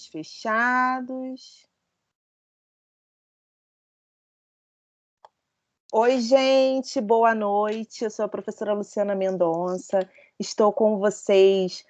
Fechados. Oi, gente, boa noite. Eu sou a professora Luciana Mendonça. Estou com vocês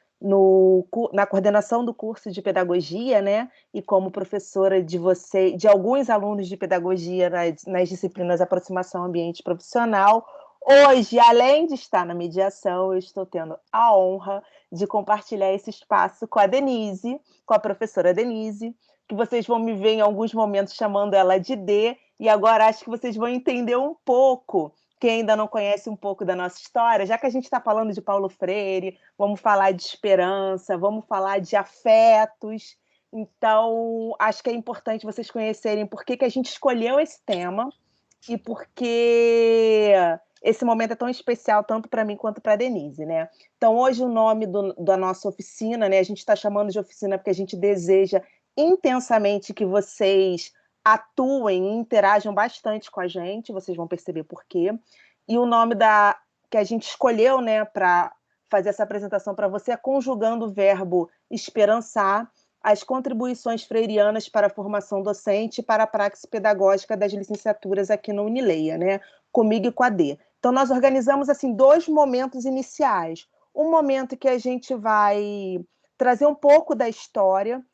na coordenação do curso de pedagogia, né? E como professora de alguns alunos de pedagogia nas disciplinas Aproximação Ambiente Profissional. Hoje, além de estar na mediação, eu estou tendo a honra de compartilhar esse espaço com a Denise, com a professora Denise, que vocês vão me ver em alguns momentos chamando ela de D, e agora acho que vocês vão entender um pouco, quem ainda não conhece um pouco da nossa história, já que a gente está falando de Paulo Freire, vamos falar de esperança, vamos falar de afetos. Então, acho que é importante vocês conhecerem por que a gente escolheu esse tema e por que esse momento é tão especial tanto para mim quanto para a Denise, né? Então, hoje o nome da nossa oficina, né? A gente está chamando de oficina porque a gente deseja intensamente que vocês atuem e interajam bastante com a gente, vocês vão perceber por quê. E o nome que a gente escolheu, né, para fazer essa apresentação para você é Conjugando o Verbo Esperançar, as contribuições freirianas para a formação docente e para a praxis pedagógica das licenciaturas aqui no Unileia, né? Comigo e com a D. Então, nós organizamos assim 2 momentos iniciais. Um momento que a gente vai trazer um pouco da história,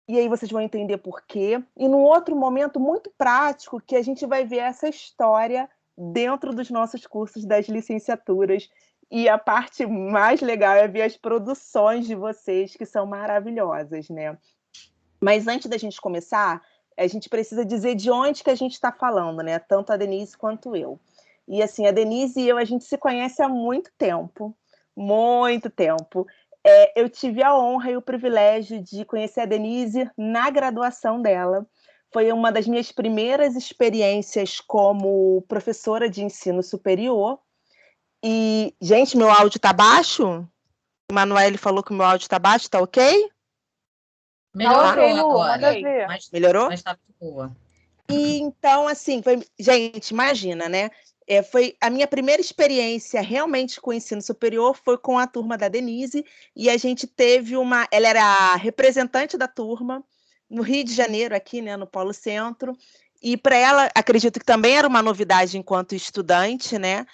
e aí vocês vão entender por quê. E num outro momento muito prático, que a gente vai ver essa história dentro dos nossos cursos das licenciaturas. E a parte mais legal é ver as produções de vocês, que são maravilhosas, né? Mas antes da gente começar, a gente precisa dizer de onde que a gente está falando, né? Tanto a Denise quanto eu. E assim, a Denise e eu, a gente se conhece há muito tempo. Muito tempo. Eu tive a honra e o privilégio de conhecer a Denise na graduação dela. Foi uma das minhas primeiras experiências como professora de ensino superior. E, gente, meu áudio tá baixo? O Manoel falou que o meu áudio tá baixo, tá ok? Melhorou ok, Lu, agora. Melhorou? Mas tá boa. E então, assim, gente, imagina, né? Foi a minha primeira experiência realmente com o ensino superior foi com a turma da Denise, e a gente teve ela era a representante da turma no Rio de Janeiro, aqui, né, no Polo Centro, e para ela, acredito que também era uma novidade enquanto estudante, né?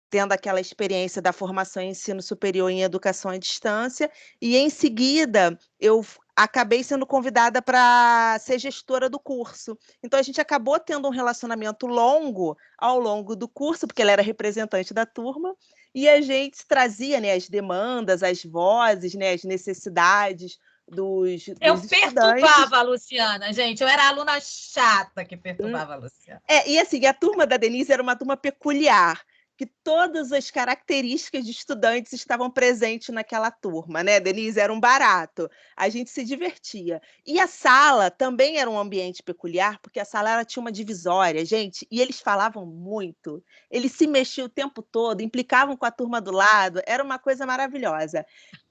Tendo aquela experiência da formação em ensino superior em educação à distância, e em seguida eu acabei sendo convidada para ser gestora do curso. Então a gente acabou tendo um relacionamento longo ao longo do curso, porque ela era representante da turma, e a gente trazia, né, as demandas, as vozes, né, as necessidades dos Eu estudantes. perturbava a Luciana, gente. Eu era a aluna chata que perturbava a Luciana. E assim, a turma da Denise era uma turma peculiar, que todas as características de estudantes estavam presentes naquela turma, né? Denise era um barato, a gente se divertia. E a sala também era um ambiente peculiar, porque a sala ela tinha uma divisória, gente, e eles falavam muito, eles se mexiam o tempo todo, implicavam com a turma do lado, era uma coisa maravilhosa.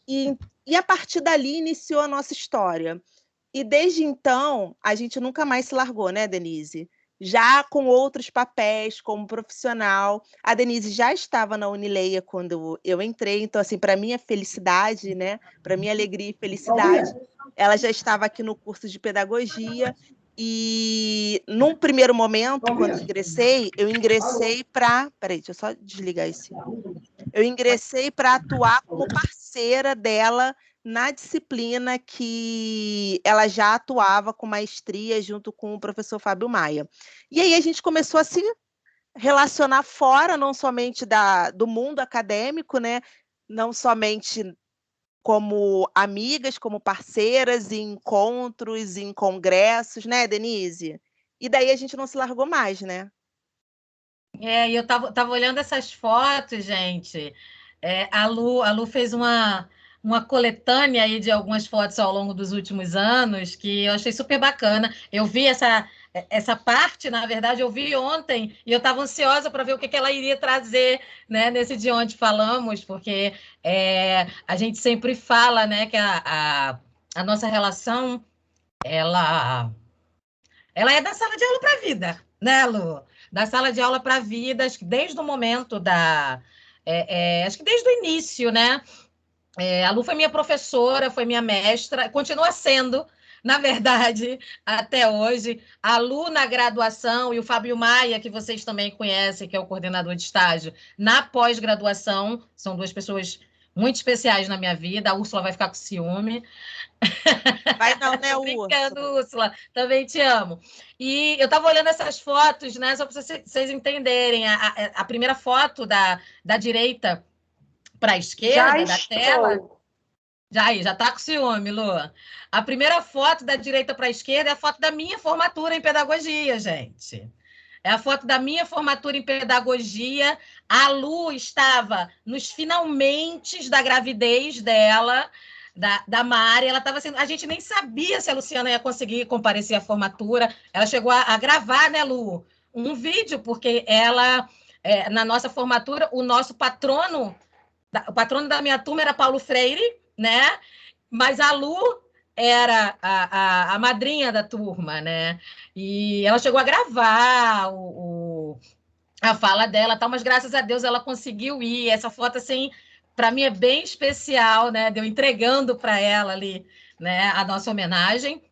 E a partir dali iniciou a nossa história. E desde então, a gente nunca mais se largou, né, Denise? Já com outros papéis, como profissional. A Denise já estava na Unileia quando eu entrei, então, assim, para minha felicidade, né, para minha alegria e felicidade, ela já estava aqui no curso de pedagogia. E num primeiro momento, quando eu ingressei para. Peraí, deixa eu só desligar esse. Eu ingressei para atuar como parceira dela na disciplina que ela já atuava com maestria junto com o professor Fábio Maia. E aí a gente começou a se relacionar fora, não somente do mundo acadêmico, né? Não somente como amigas, como parceiras em encontros, em congressos, né, Denise? E daí a gente não se largou mais, né? E eu tava olhando essas fotos, gente. A Lu fez uma coletânea aí de algumas fotos ao longo dos últimos anos que eu achei super bacana. Eu vi essa parte, na verdade, eu vi ontem e eu estava ansiosa para ver o que ela iria trazer, né, nesse de onde falamos, porque a gente sempre fala, né, que a nossa relação ela é da sala de aula para a vida, né, Lu? Da sala de aula para a vida, acho que desde o momento acho que desde o início, né? A Lu foi minha professora, foi minha mestra, continua sendo, na verdade, até hoje. A Lu na graduação e o Fábio Maia, que vocês também conhecem, que é o coordenador de estágio, na pós-graduação, são duas pessoas muito especiais na minha vida. A Úrsula vai ficar com ciúme. Vai não, né, Tô brincando, Úrsula? Úrsula, também te amo. E eu estava olhando essas fotos, né, só para vocês entenderem. A primeira foto da direita para a Já esquerda da tela. estou. Já tá com ciúme, Lu. A primeira foto da direita para a esquerda é a foto da minha formatura em pedagogia, gente. É a foto da minha formatura em pedagogia. A Lu estava nos finalmente da gravidez dela, da Mari. Ela estava sendo. A gente nem sabia se a Luciana ia conseguir comparecer à formatura. Ela chegou a gravar, né, Lu? Um vídeo, porque ela, na nossa formatura, o patrono da minha turma era Paulo Freire, né? Mas a Lu era a madrinha da turma, né? E ela chegou a gravar a fala dela, tal, mas graças a Deus ela conseguiu ir. Essa foto, assim, para mim é bem especial, né? Deu entregando para ela ali, né? A nossa homenagem.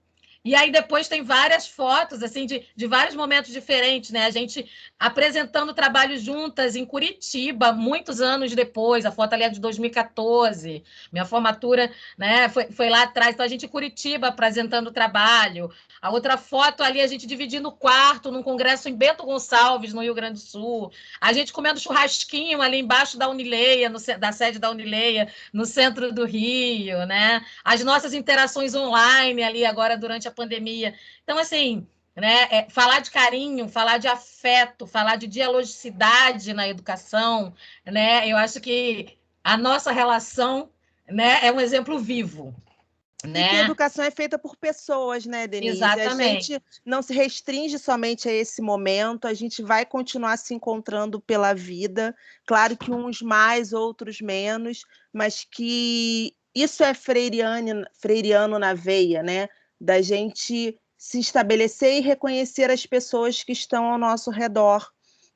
E aí depois tem várias fotos, assim, de vários momentos diferentes, né? A gente apresentando trabalho juntas em Curitiba, muitos anos depois. A foto ali é de 2014. Minha formatura, né, foi lá atrás. Então, a gente em Curitiba apresentando o trabalho. A outra foto ali, a gente dividindo o quarto num congresso em Bento Gonçalves, no Rio Grande do Sul. A gente comendo churrasquinho ali embaixo da Unileia, da sede da Unileia, no centro do Rio, né? As nossas interações online ali agora durante a pandemia. Então, assim, né, falar de carinho, falar de afeto, falar de dialogicidade na educação, né? Eu acho que a nossa relação, né, é um exemplo vivo, E que a né? educação é feita por pessoas, né, Denise? A Exatamente. gente não se restringe somente a esse momento, a gente vai continuar se encontrando pela vida. Claro que uns mais, outros menos, mas que isso é freiriano na veia, né? Da gente se estabelecer e reconhecer as pessoas que estão ao nosso redor,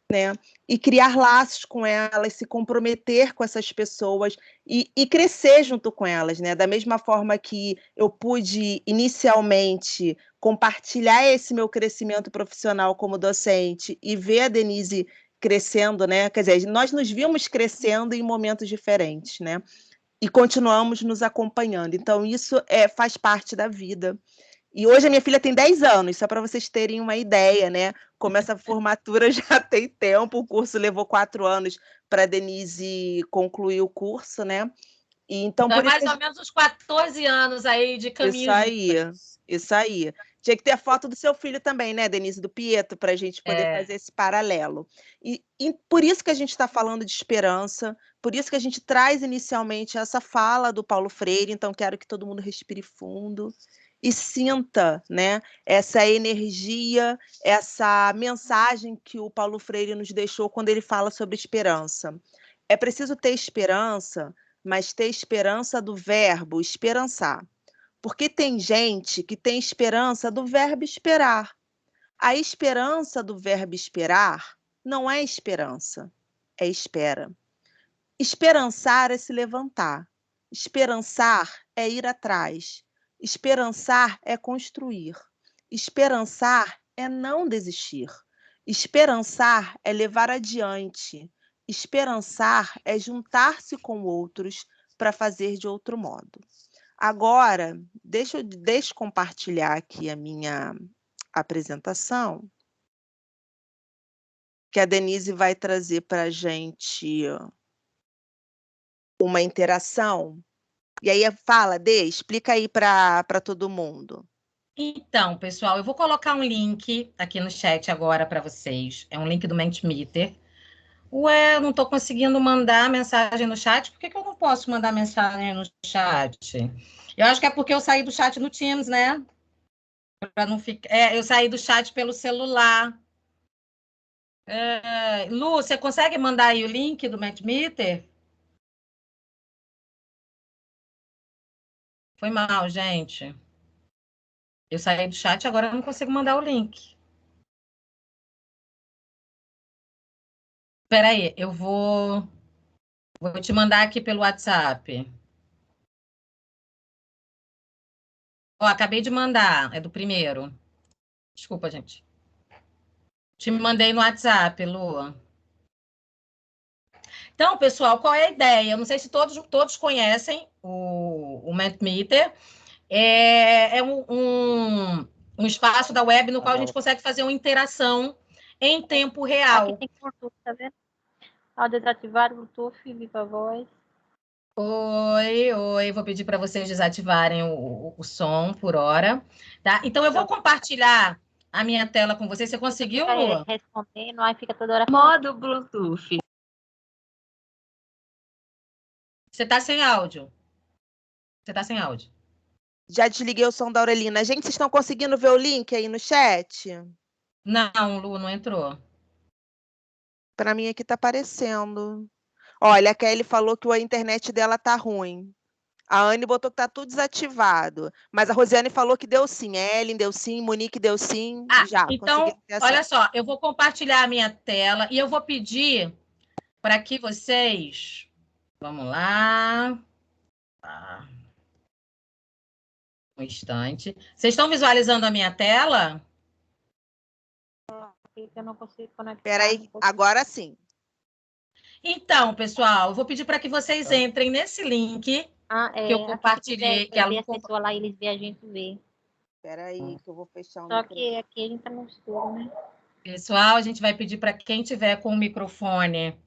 né? E criar laços com elas, se comprometer com essas pessoas e crescer junto com elas, né? Da mesma forma que eu pude inicialmente compartilhar esse meu crescimento profissional como docente e ver a Denise crescendo, né? Quer dizer, nós nos vimos crescendo em momentos diferentes, né? E continuamos nos acompanhando. Então, isso faz parte da vida. E hoje a minha filha tem 10 anos, só para vocês terem uma ideia, né? Como essa formatura já tem tempo, o curso levou 4 anos para a Denise concluir o curso, né? E então, Então, é por isso mais que ou menos uns 14 anos aí de isso caminho aí, juntas. isso aí. Tinha que ter a foto do seu filho também, né, Denise, do Pietro, para a gente poder É. fazer esse paralelo. E por isso que a gente está falando de esperança, por isso que a gente traz inicialmente essa fala do Paulo Freire. Então, quero que todo mundo respire fundo e sinta, né, essa energia, essa mensagem que o Paulo Freire nos deixou quando ele fala sobre esperança. É preciso ter esperança, mas ter esperança do verbo esperançar. Porque tem gente que tem esperança do verbo esperar. A esperança do verbo esperar não é esperança, é espera. Esperançar é se levantar. Esperançar é ir atrás. Esperançar é construir. Esperançar é não desistir. Esperançar é levar adiante. Esperançar é juntar-se com outros para fazer de outro modo. Agora, deixa eu compartilhar aqui a minha apresentação, que a Denise vai trazer para a gente uma interação. E aí fala, Dê, explica aí para todo mundo. Então, pessoal, eu vou colocar um link aqui no chat agora para vocês. É um link do Mentimeter. Ué, eu não estou conseguindo mandar mensagem no chat. Por que que eu não posso mandar mensagem no chat? Eu acho que é porque eu saí do chat no Teams, né? Para não ficar. Eu saí do chat pelo celular. Lu, você consegue mandar aí o link do Mentimeter? Foi mal, gente. Eu saí do chat, agora eu não consigo mandar o link. Espera aí, vou te mandar aqui pelo WhatsApp. Ó, acabei de mandar, é do primeiro. Desculpa, gente. Te mandei no WhatsApp, Lu. Então, pessoal, qual é a ideia? Eu não sei se todos conhecem o Mentimeter. É um espaço da web no qual a gente consegue fazer uma interação em tempo Aqui real. tem Bluetooth, tá vendo? Ao desativar o Bluetooth, viva voz. Oi, vou pedir para vocês desativarem o som por hora, tá? Então eu vou compartilhar a minha tela com vocês. Você conseguiu, Lu? Respondendo, aí fica toda hora. Modo Bluetooth. Você está sem áudio. Você está sem áudio. Já desliguei o som da Aurelina. Gente, vocês estão conseguindo ver o link aí no chat? Não, Lu, não entrou. Para mim aqui tá aparecendo. Olha, a Kelly falou que a internet dela tá ruim. A Anne botou que tá tudo desativado. Mas a Rosiane falou que deu sim. A Ellen deu sim, Monique deu sim. Já, então, olha só, eu vou compartilhar a minha tela e eu vou pedir para que vocês... Vamos lá. Um instante. Vocês estão visualizando a minha tela? Eu não consigo conectar. Peraí, agora sim. Então, pessoal, eu vou pedir para que vocês entrem nesse link que eu compartilhei. Que a Lu pessoa lá, eles vê, a gente vê. Peraí, que eu vou fechar o Só que aqui a gente tá no escuro, né? Pessoal, a gente vai pedir para quem tiver com o microfone.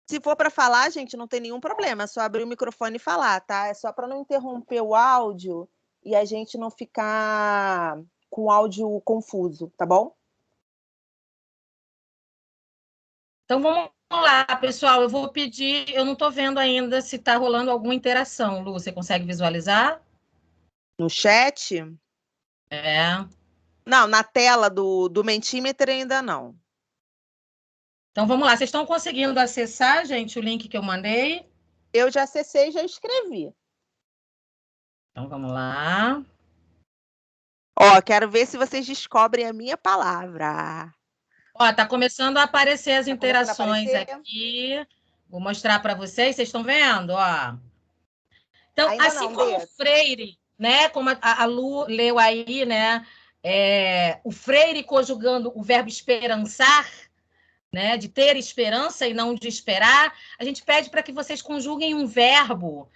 Se for para falar, gente, não tem nenhum problema. É só abrir o microfone e falar, tá? É só para não interromper o áudio e a gente não ficar com o áudio confuso, tá bom? Então, vamos lá, pessoal. Eu vou pedir... Eu não estou vendo ainda se está rolando alguma interação. Lu, você consegue visualizar? No chat? É. Não, na tela do Mentimeter ainda não. Então, vamos lá. Vocês estão conseguindo acessar, gente, o link que eu mandei? Eu já acessei e já escrevi. Então, vamos lá. Ó, quero ver se vocês descobrem a minha palavra. Ó, tá começando a aparecer as interações aqui. Vou mostrar para vocês. Vocês estão vendo? Ó. Então, ainda assim não, como o Freire, né? Como a Lu leu aí, né? O Freire conjugando o verbo esperançar, né? De ter esperança e não de esperar. A gente pede para que vocês conjuguem um verbo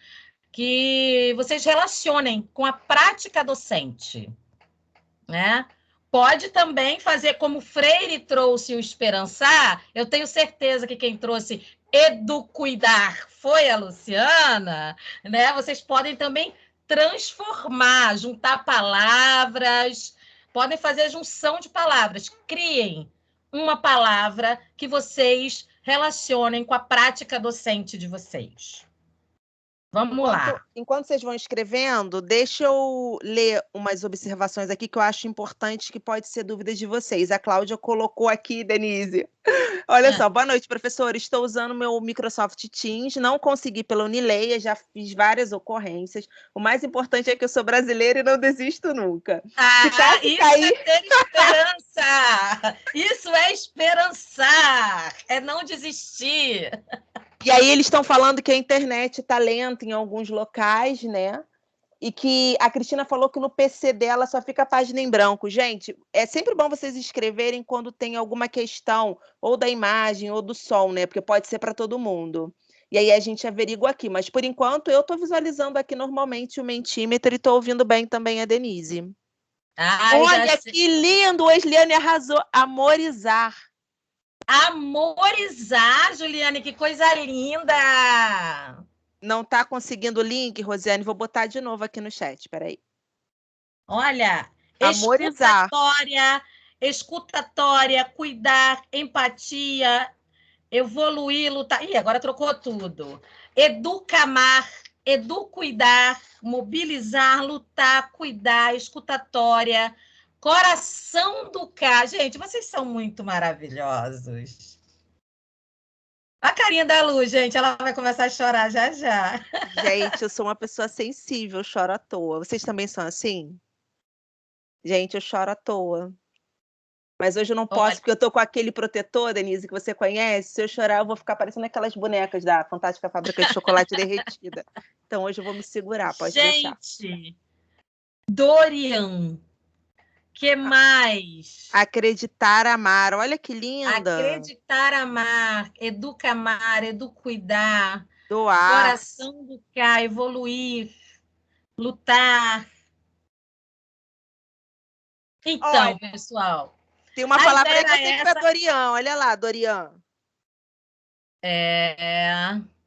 que vocês relacionem com a prática docente, né? Pode também fazer como Freire trouxe o esperançar. Eu tenho certeza que quem trouxe educuidar foi a Luciana, né? Vocês podem também transformar, juntar palavras, podem fazer junção de palavras. Criem uma palavra que vocês relacionem com a prática docente de vocês. Vamos lá. Enquanto vocês vão escrevendo, deixa eu ler umas observações aqui que eu acho importante, que pode ser dúvidas de vocês. A Cláudia colocou aqui, Denise. Olha só, boa noite, professor. Estou usando meu Microsoft Teams, não consegui pela Unileia, já fiz várias ocorrências. O mais importante é que eu sou brasileira e não desisto nunca. Isso é ter esperança! Isso é esperançar! É não desistir! E aí eles estão falando que a internet está lenta em alguns locais, né? E que a Cristina falou que no PC dela só fica a página em branco. Gente, é sempre bom vocês escreverem quando tem alguma questão, ou da imagem, ou do som, né? Porque pode ser para todo mundo. E aí a gente averigua aqui. Mas, por enquanto, eu estou visualizando aqui normalmente o Mentimeter e estou ouvindo bem também a Denise. Olha que lindo! O Esliane arrasou. Amorizar. Amorizar, Juliane, que coisa linda! Não está conseguindo o link, Rosiane? Vou botar de novo aqui no chat, peraí. Olha, amorizar. Escutatória, cuidar, empatia, evoluir, lutar. Ih, agora trocou tudo. Educamar, educuidar, mobilizar, lutar, cuidar, escutatória, coração do K. Gente, vocês são muito maravilhosos. A carinha da Lu, gente, ela vai começar a chorar já já. Gente, eu sou uma pessoa sensível, eu choro à toa. Vocês também são assim? Gente, eu choro à toa. Mas hoje eu não posso, porque eu tô com aquele protetor, Denise, que você conhece. Se eu chorar, eu vou ficar parecendo aquelas bonecas da Fantástica Fábrica de Chocolate Derretida. então hoje eu vou me segurar, pode deixar. Gente, Dorian, que mais? Acreditar, amar. Olha que linda. Acreditar, amar, educamar, educuidar, Doar. coração educar, evoluir, lutar. Então, Olha, pessoal, tem uma a palavra aí ideia que eu sei que essa. para Dorian. Olha lá, Dorian.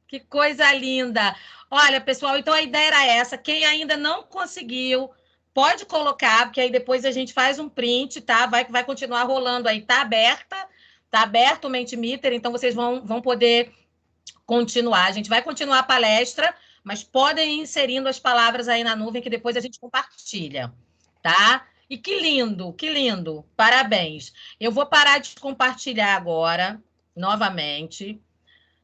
Que coisa linda. Olha, pessoal, então a ideia era essa. Quem ainda não conseguiu, pode colocar, porque aí depois a gente faz um print, tá? Vai continuar rolando aí. Tá aberto o Mentimeter, então vocês vão poder continuar. A gente vai continuar a palestra, mas podem ir inserindo as palavras aí na nuvem que depois a gente compartilha, tá? E que lindo, que lindo. Parabéns. Eu vou parar de compartilhar agora, novamente.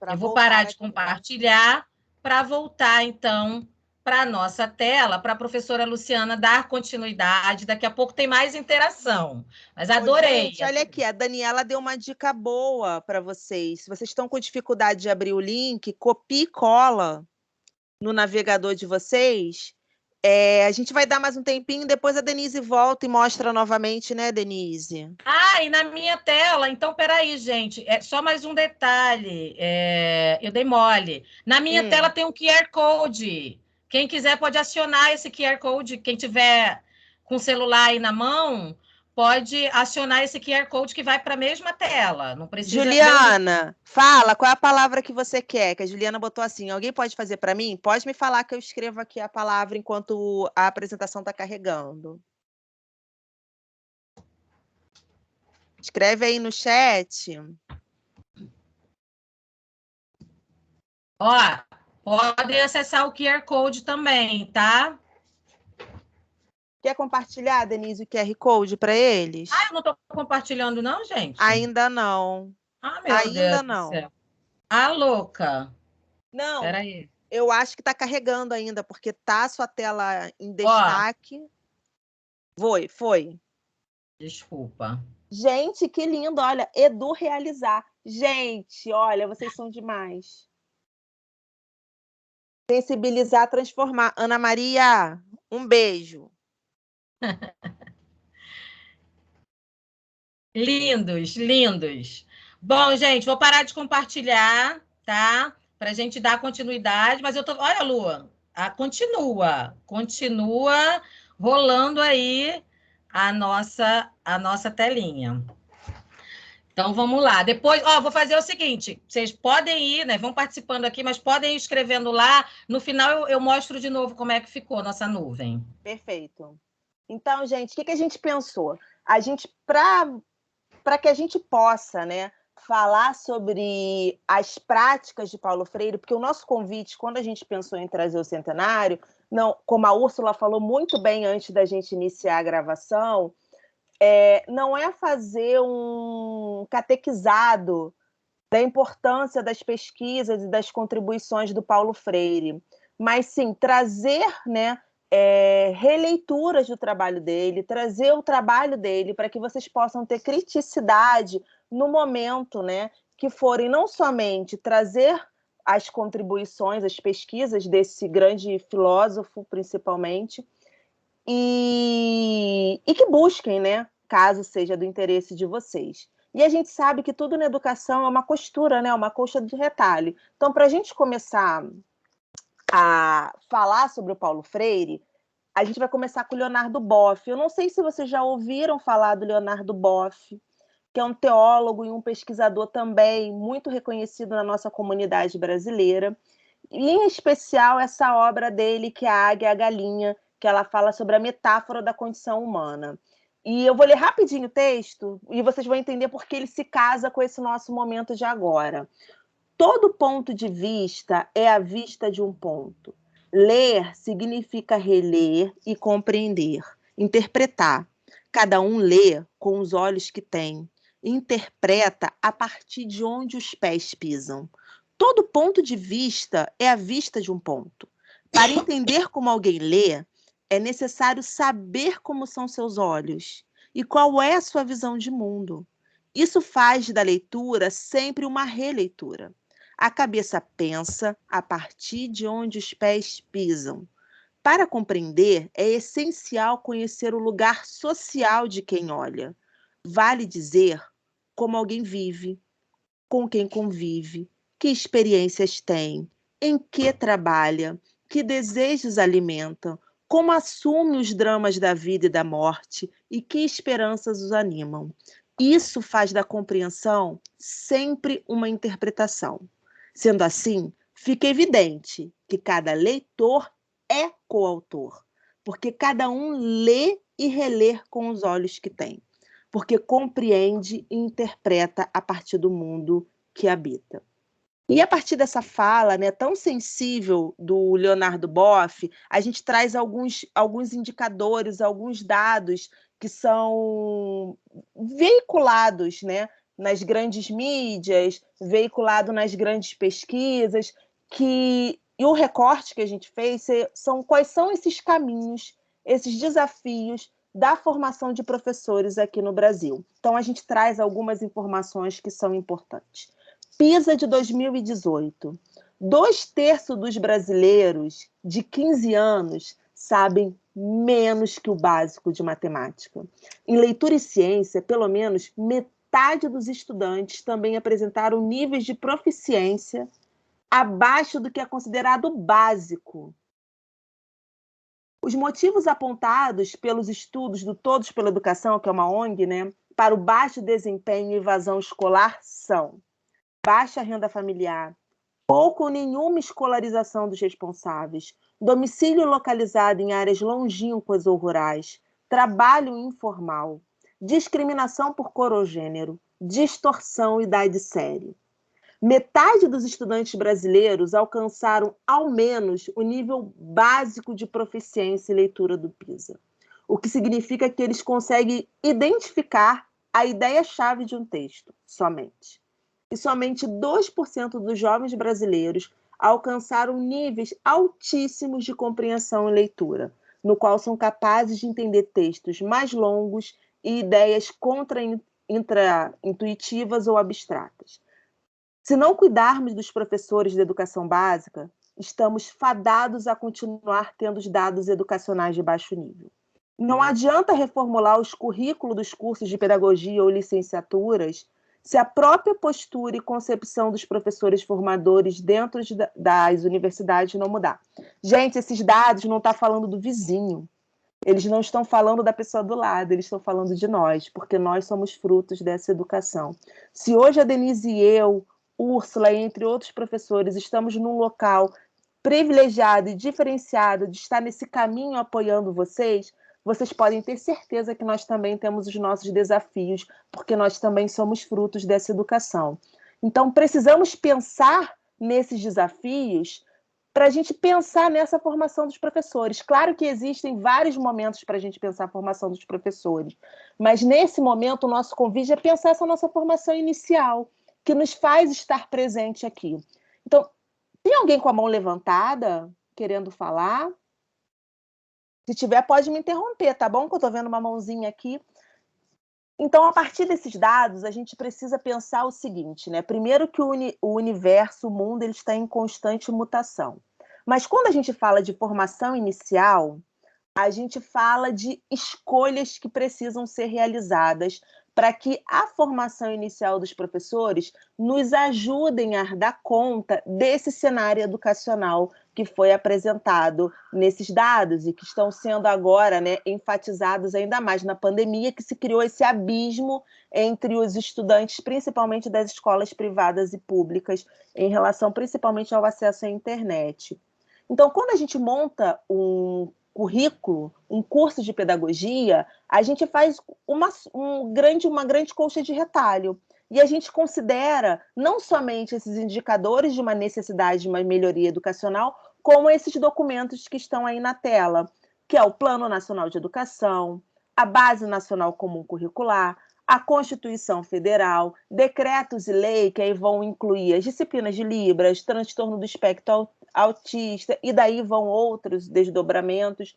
Eu vou parar de compartilhar para voltar, então, para a nossa tela, para a professora Luciana dar continuidade. Daqui a pouco tem mais interação. Mas adorei. Gente, olha aqui, a Daniela deu uma dica boa para vocês. Se vocês estão com dificuldade de abrir o link, copia e cola no navegador de vocês. A gente vai dar mais um tempinho, depois a Denise volta e mostra novamente, né, Denise? Ah, e na minha tela, então, peraí, gente, só mais um detalhe, eu dei mole. Na minha tela tem um QR Code. Quem quiser pode acionar esse QR Code. Quem tiver com o celular aí na mão, pode acionar esse QR Code que vai para a mesma tela. Não precisa. Juliana, fala qual é a palavra que você quer, que a Juliana botou assim. Alguém pode fazer para mim? Pode me falar que eu escrevo aqui a palavra enquanto a apresentação está carregando. Escreve aí no chat. Ó, podem acessar o QR Code também, tá? Quer compartilhar, Denise, o QR Code para eles? Ah, eu não estou compartilhando, não, gente? Ainda não. Ah, meu Ainda Deus não. do céu. Ah, louca. Não. Peraí. Eu acho que está carregando ainda, porque tá a sua tela em destaque. Foi. Desculpa. Gente, que lindo. Olha, Edu realizar. Gente, olha, vocês são demais. Sensibilizar, transformar. Ana Maria, um beijo. Lindos, lindos. Bom, gente, vou parar de compartilhar, tá? Para a gente dar continuidade. Mas eu tô. Olha, Lua, continua rolando aí a nossa telinha. Então vamos lá. Depois, vou fazer o seguinte: vocês podem ir, né? Vão participando aqui, mas podem ir escrevendo lá. No final eu mostro de novo como é que ficou nossa nuvem. Perfeito. Então, gente, o que a gente pensou? A gente, para que a gente possa, né, falar sobre as práticas de Paulo Freire, porque o nosso convite, quando a gente pensou em trazer o centenário, não, como a Úrsula falou muito bem antes da gente iniciar a gravação, não é fazer um catequizado da importância das pesquisas e das contribuições do Paulo Freire, mas sim trazer, né, releituras do trabalho dele, trazer o trabalho dele para que vocês possam ter criticidade no momento, né, que forem não somente trazer as contribuições, as pesquisas desse grande filósofo, principalmente, e que busquem, né, caso seja do interesse de vocês. E a gente sabe que tudo na educação é uma costura, né, uma coxa de retalho. Então, para a gente começar a falar sobre o Paulo Freire, a gente vai começar com o Leonardo Boff. Eu não sei se vocês já ouviram falar do Leonardo Boff, que é um teólogo e um pesquisador também muito reconhecido na nossa comunidade brasileira. E, em especial, essa obra dele, que é A Águia e a Galinha, que ela fala sobre a metáfora da condição humana. E eu vou ler rapidinho o texto e vocês vão entender por que ele se casa com esse nosso momento de agora. Todo ponto de vista é a vista de um ponto. Ler significa reler e compreender, interpretar. Cada um lê com os olhos que tem, interpreta a partir de onde os pés pisam. Todo ponto de vista é a vista de um ponto. Para entender como alguém lê, é necessário saber como são seus olhos e qual é a sua visão de mundo. Isso faz da leitura sempre uma releitura. A cabeça pensa a partir de onde os pés pisam. Para compreender, é essencial conhecer o lugar social de quem olha. Vale dizer como alguém vive, com quem convive, que experiências tem, em que trabalha, que desejos alimenta, como assume os dramas da vida e da morte e que esperanças os animam. Isso faz da compreensão sempre uma interpretação. Sendo assim, fica evidente que cada leitor é coautor, porque cada um lê e relê com os olhos que tem, porque compreende e interpreta a partir do mundo que habita. E a partir dessa fala, né, tão sensível do Leonardo Boff, a gente traz alguns indicadores, alguns dados que são veiculados, né, nas grandes mídias, veiculados nas grandes pesquisas, e o recorte que a gente fez são quais são esses caminhos, esses desafios da formação de professores aqui no Brasil. Então, a gente traz algumas informações que são importantes. PISA de 2018. 2/3 dos brasileiros de 15 anos sabem menos que o básico de matemática. Em leitura e ciência, pelo menos metade dos estudantes também apresentaram níveis de proficiência abaixo do que é considerado básico. Os motivos apontados pelos estudos do Todos pela Educação, que é uma ONG, né, para o baixo desempenho e evasão escolar são baixa renda familiar, pouco ou nenhuma escolarização dos responsáveis, domicílio localizado em áreas longínquas ou rurais, trabalho informal, discriminação por cor ou gênero, distorção e idade séria. Metade dos estudantes brasileiros alcançaram ao menos o nível básico de proficiência em leitura do PISA, o que significa que eles conseguem identificar a ideia-chave de um texto, somente. E somente 2% dos jovens brasileiros alcançaram níveis altíssimos de compreensão e leitura, no qual são capazes de entender textos mais longos e ideias intuitivas ou abstratas. Se não cuidarmos dos professores de educação básica, estamos fadados a continuar tendo os dados educacionais de baixo nível. Não adianta reformular os currículos dos cursos de pedagogia ou licenciaturas se a própria postura e concepção dos professores formadores dentro das universidades não mudar. Gente, esses dados não estão falando do vizinho. Eles não estão falando da pessoa do lado, eles estão falando de nós, porque nós somos frutos dessa educação. Se hoje a Denise e eu, Úrsula, entre outros professores, estamos num local privilegiado e diferenciado de estar nesse caminho apoiando vocês, vocês podem ter certeza que nós também temos os nossos desafios, porque nós também somos frutos dessa educação. Então, precisamos pensar nesses desafios para a gente pensar nessa formação dos professores. Claro que existem vários momentos para a gente pensar a formação dos professores, mas nesse momento o nosso convite é pensar essa nossa formação inicial, que nos faz estar presente aqui. Então, tem alguém com a mão levantada, querendo falar? Se tiver, pode me interromper, tá bom? Que eu estou vendo uma mãozinha aqui. Então, a partir desses dados, a gente precisa pensar o seguinte, né? Primeiro que o universo, o mundo, ele está em constante mutação. Mas quando a gente fala de formação inicial, a gente fala de escolhas que precisam ser realizadas para que a formação inicial dos professores nos ajudem a dar conta desse cenário educacional que foi apresentado nesses dados e que estão sendo agora, né, enfatizados ainda mais na pandemia, que se criou esse abismo entre os estudantes, principalmente das escolas privadas e públicas, em relação principalmente ao acesso à internet. Então, quando a gente monta um currículo, um curso de pedagogia, a gente faz uma grande colcha de retalho. E a gente considera não somente esses indicadores de uma necessidade de uma melhoria educacional, como esses documentos que estão aí na tela, que é o Plano Nacional de Educação, a Base Nacional Comum Curricular, a Constituição Federal, decretos e lei que aí vão incluir as disciplinas de Libras, transtorno do espectro autista, e daí vão outros desdobramentos.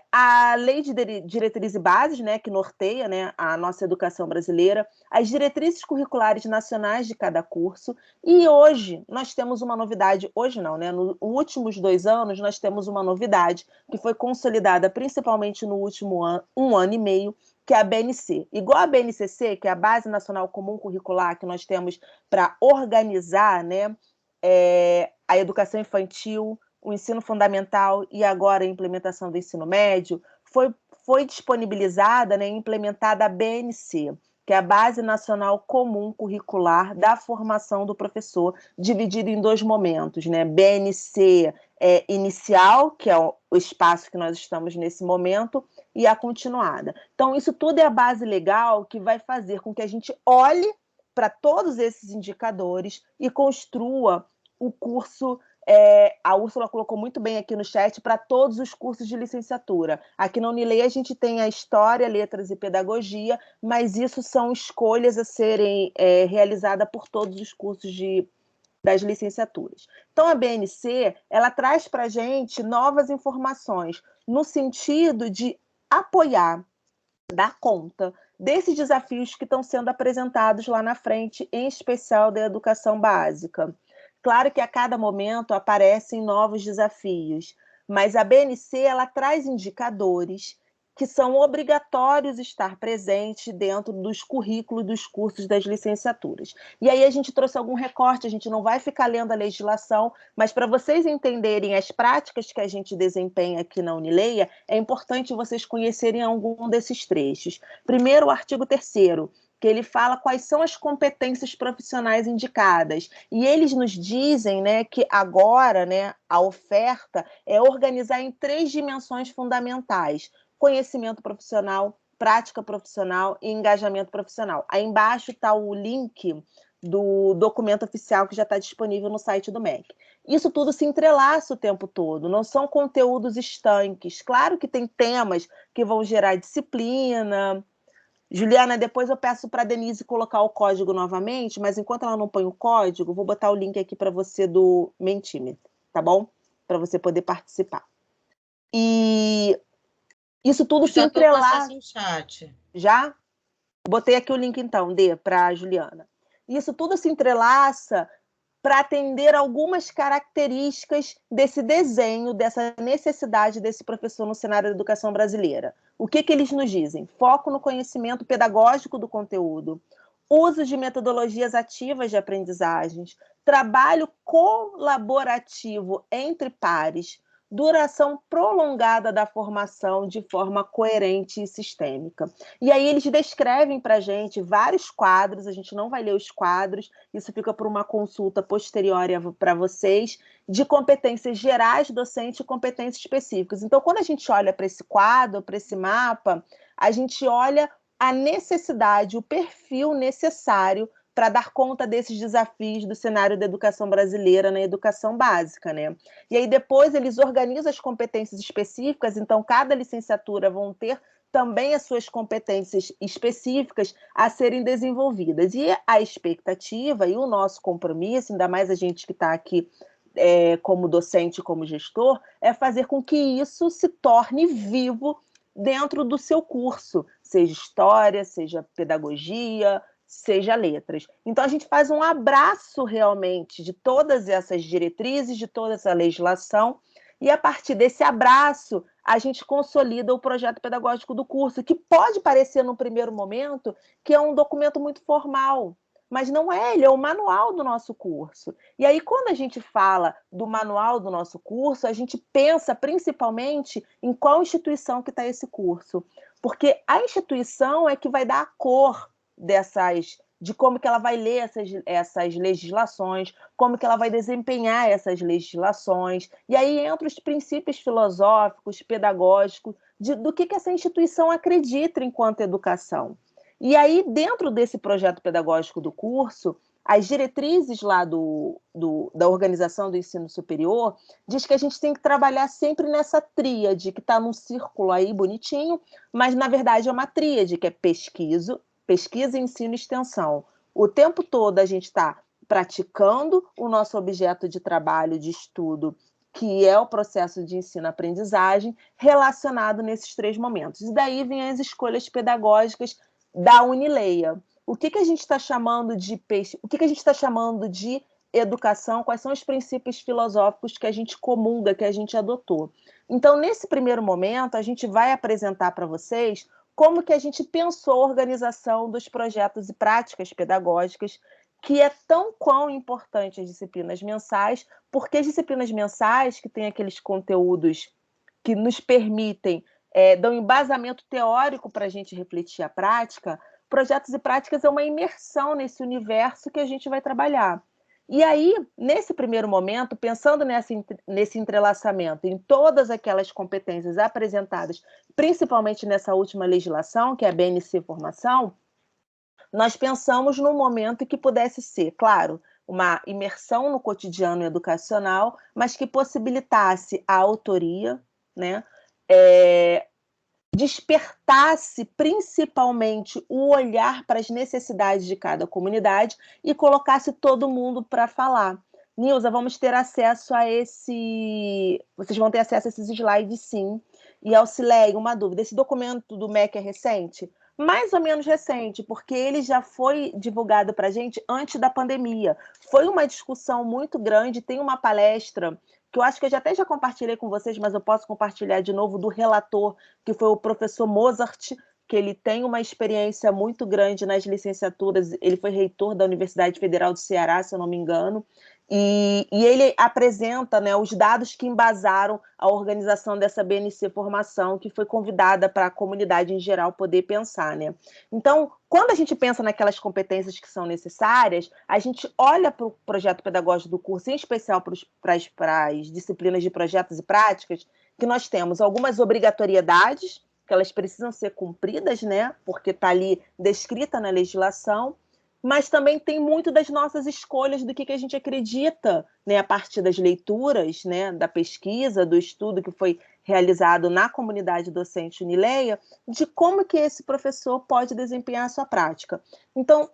A Lei de Diretrizes e Bases, né, que norteia, né, a nossa educação brasileira, as diretrizes curriculares nacionais de cada curso, e hoje nós temos uma novidade, hoje não, né, nos últimos 2 anos nós temos uma novidade que foi consolidada principalmente no último ano, 1 ano e meio, que é a BNC. Igual a BNCC, que é a Base Nacional Comum Curricular, que nós temos para organizar, né, a educação infantil, o ensino fundamental e agora a implementação do ensino médio, foi disponibilizada, né, implementada a BNC, que é a Base Nacional Comum Curricular da Formação do Professor, dividido em 2 momentos, né? BNC inicial, que é o espaço que nós estamos nesse momento, e a continuada. Então, isso tudo é a base legal que vai fazer com que a gente olhe para todos esses indicadores e construa o curso. A Úrsula colocou muito bem aqui no chat, para todos os cursos de licenciatura. Aqui na Unilei a gente tem a História, Letras e Pedagogia, mas isso são escolhas a serem realizadas por todos os cursos das licenciaturas. Então, a BNC, ela traz para a gente novas informações, no sentido de apoiar, dar conta desses desafios que estão sendo apresentados lá na frente, em especial da educação básica. Claro que a cada momento aparecem novos desafios, mas a BNC ela traz indicadores que são obrigatórios estar presentes dentro dos currículos dos cursos das licenciaturas. E aí a gente trouxe algum recorte, a gente não vai ficar lendo a legislação, mas para vocês entenderem as práticas que a gente desempenha aqui na Unileia, é importante vocês conhecerem algum desses trechos. Primeiro, o artigo 3º, que ele fala quais são as competências profissionais indicadas. E eles nos dizem, né, que agora, né, a oferta é organizar em 3 dimensões fundamentais: conhecimento profissional, prática profissional e engajamento profissional. Aí embaixo está o link do documento oficial que já está disponível no site do MEC. Isso tudo se entrelaça o tempo todo, não são conteúdos estanques. Claro que tem temas que vão gerar disciplina. Juliana, depois eu peço para a Denise colocar o código novamente, mas enquanto ela não põe o código, vou botar o link aqui para você do Mentimeter, tá bom? Para você poder participar. E isso tudo se entrelaça. Já estou com acesso ao chat. Já? Botei aqui o link, então, para a Juliana. Isso tudo se entrelaça para atender algumas características desse desenho, dessa necessidade desse professor no cenário da educação brasileira. O que eles nos dizem? Foco no conhecimento pedagógico do conteúdo, uso de metodologias ativas de aprendizagens, trabalho colaborativo entre pares, duração prolongada da formação de forma coerente e sistêmica. E aí eles descrevem para a gente vários quadros, a gente não vai ler os quadros, isso fica por uma consulta posterior para vocês, de competências gerais docente e competências específicas. Então, quando a gente olha para esse quadro, para esse mapa, a gente olha a necessidade, o perfil necessário para dar conta desses desafios do cenário da educação brasileira na educação básica, né? E aí depois eles organizam as competências específicas, então cada licenciatura vão ter também as suas competências específicas a serem desenvolvidas. E a expectativa e o nosso compromisso, ainda mais a gente que está aqui como docente, como gestor, é fazer com que isso se torne vivo dentro do seu curso, seja história, seja pedagogia, seja letras. Então, a gente faz um abraço realmente de todas essas diretrizes, de toda essa legislação, e a partir desse abraço, a gente consolida o projeto pedagógico do curso, que pode parecer, no primeiro momento, que é um documento muito formal, mas não é, ele é o manual do nosso curso. E aí, quando a gente fala do manual do nosso curso, a gente pensa principalmente em qual instituição que está esse curso, porque a instituição é que vai dar a cor de como que ela vai ler essas legislações, como que ela vai desempenhar essas legislações, e aí entra os princípios filosóficos, pedagógicos, do que essa instituição acredita enquanto educação. E aí, dentro desse projeto pedagógico do curso, as diretrizes lá da organização do ensino superior diz que a gente tem que trabalhar sempre nessa tríade, que está num círculo aí bonitinho, mas, na verdade, é uma tríade, que é pesquisa, ensino e extensão. O tempo todo a gente está praticando o nosso objeto de trabalho, de estudo que é o processo de ensino-aprendizagem, relacionado nesses 3 momentos. E daí vem as escolhas pedagógicas da Unileia. O que a gente está chamando de educação? Quais são os princípios filosóficos que a gente comunga, que a gente adotou? Então, nesse primeiro momento, a gente vai apresentar para vocês como que a gente pensou a organização dos projetos e práticas pedagógicas, que é tão quão importante as disciplinas mensais, porque as disciplinas mensais, que têm aqueles conteúdos que nos permitem, dão embasamento teórico para a gente refletir a prática, projetos e práticas é uma imersão nesse universo que a gente vai trabalhar. E aí, nesse primeiro momento, pensando nesse entrelaçamento em todas aquelas competências apresentadas, principalmente nessa última legislação, que é a BNC Formação, nós pensamos num momento que pudesse ser, claro, uma imersão no cotidiano educacional, mas que possibilitasse a autoria, né? Despertasse principalmente o olhar para as necessidades de cada comunidade e colocasse todo mundo para falar. Nilza, vamos ter acesso a vocês vão ter acesso a esses slides, sim. E Auxileia, uma dúvida, esse documento do MEC é recente? Mais ou menos recente, porque ele já foi divulgado para a gente antes da pandemia. Foi uma discussão muito grande, tem uma palestra que eu acho que eu até já compartilhei com vocês, mas eu posso compartilhar de novo, do relator, que foi o professor Mozart, que ele tem uma experiência muito grande nas licenciaturas, ele foi reitor da Universidade Federal do Ceará, se eu não me engano, e ele apresenta, né, os dados que embasaram a organização dessa BNC Formação, que foi convidada para a comunidade em geral poder pensar, né? Então, quando a gente pensa naquelas competências que são necessárias, a gente olha para o projeto pedagógico do curso, em especial para as disciplinas de projetos e práticas, que nós temos algumas obrigatoriedades, que elas precisam ser cumpridas, né? Porque está ali descrita na legislação, mas também tem muito das nossas escolhas do que a gente acredita, né, a partir das leituras, né, da pesquisa, do estudo que foi realizado na comunidade docente Unileia, de como que esse professor pode desempenhar a sua prática. Então,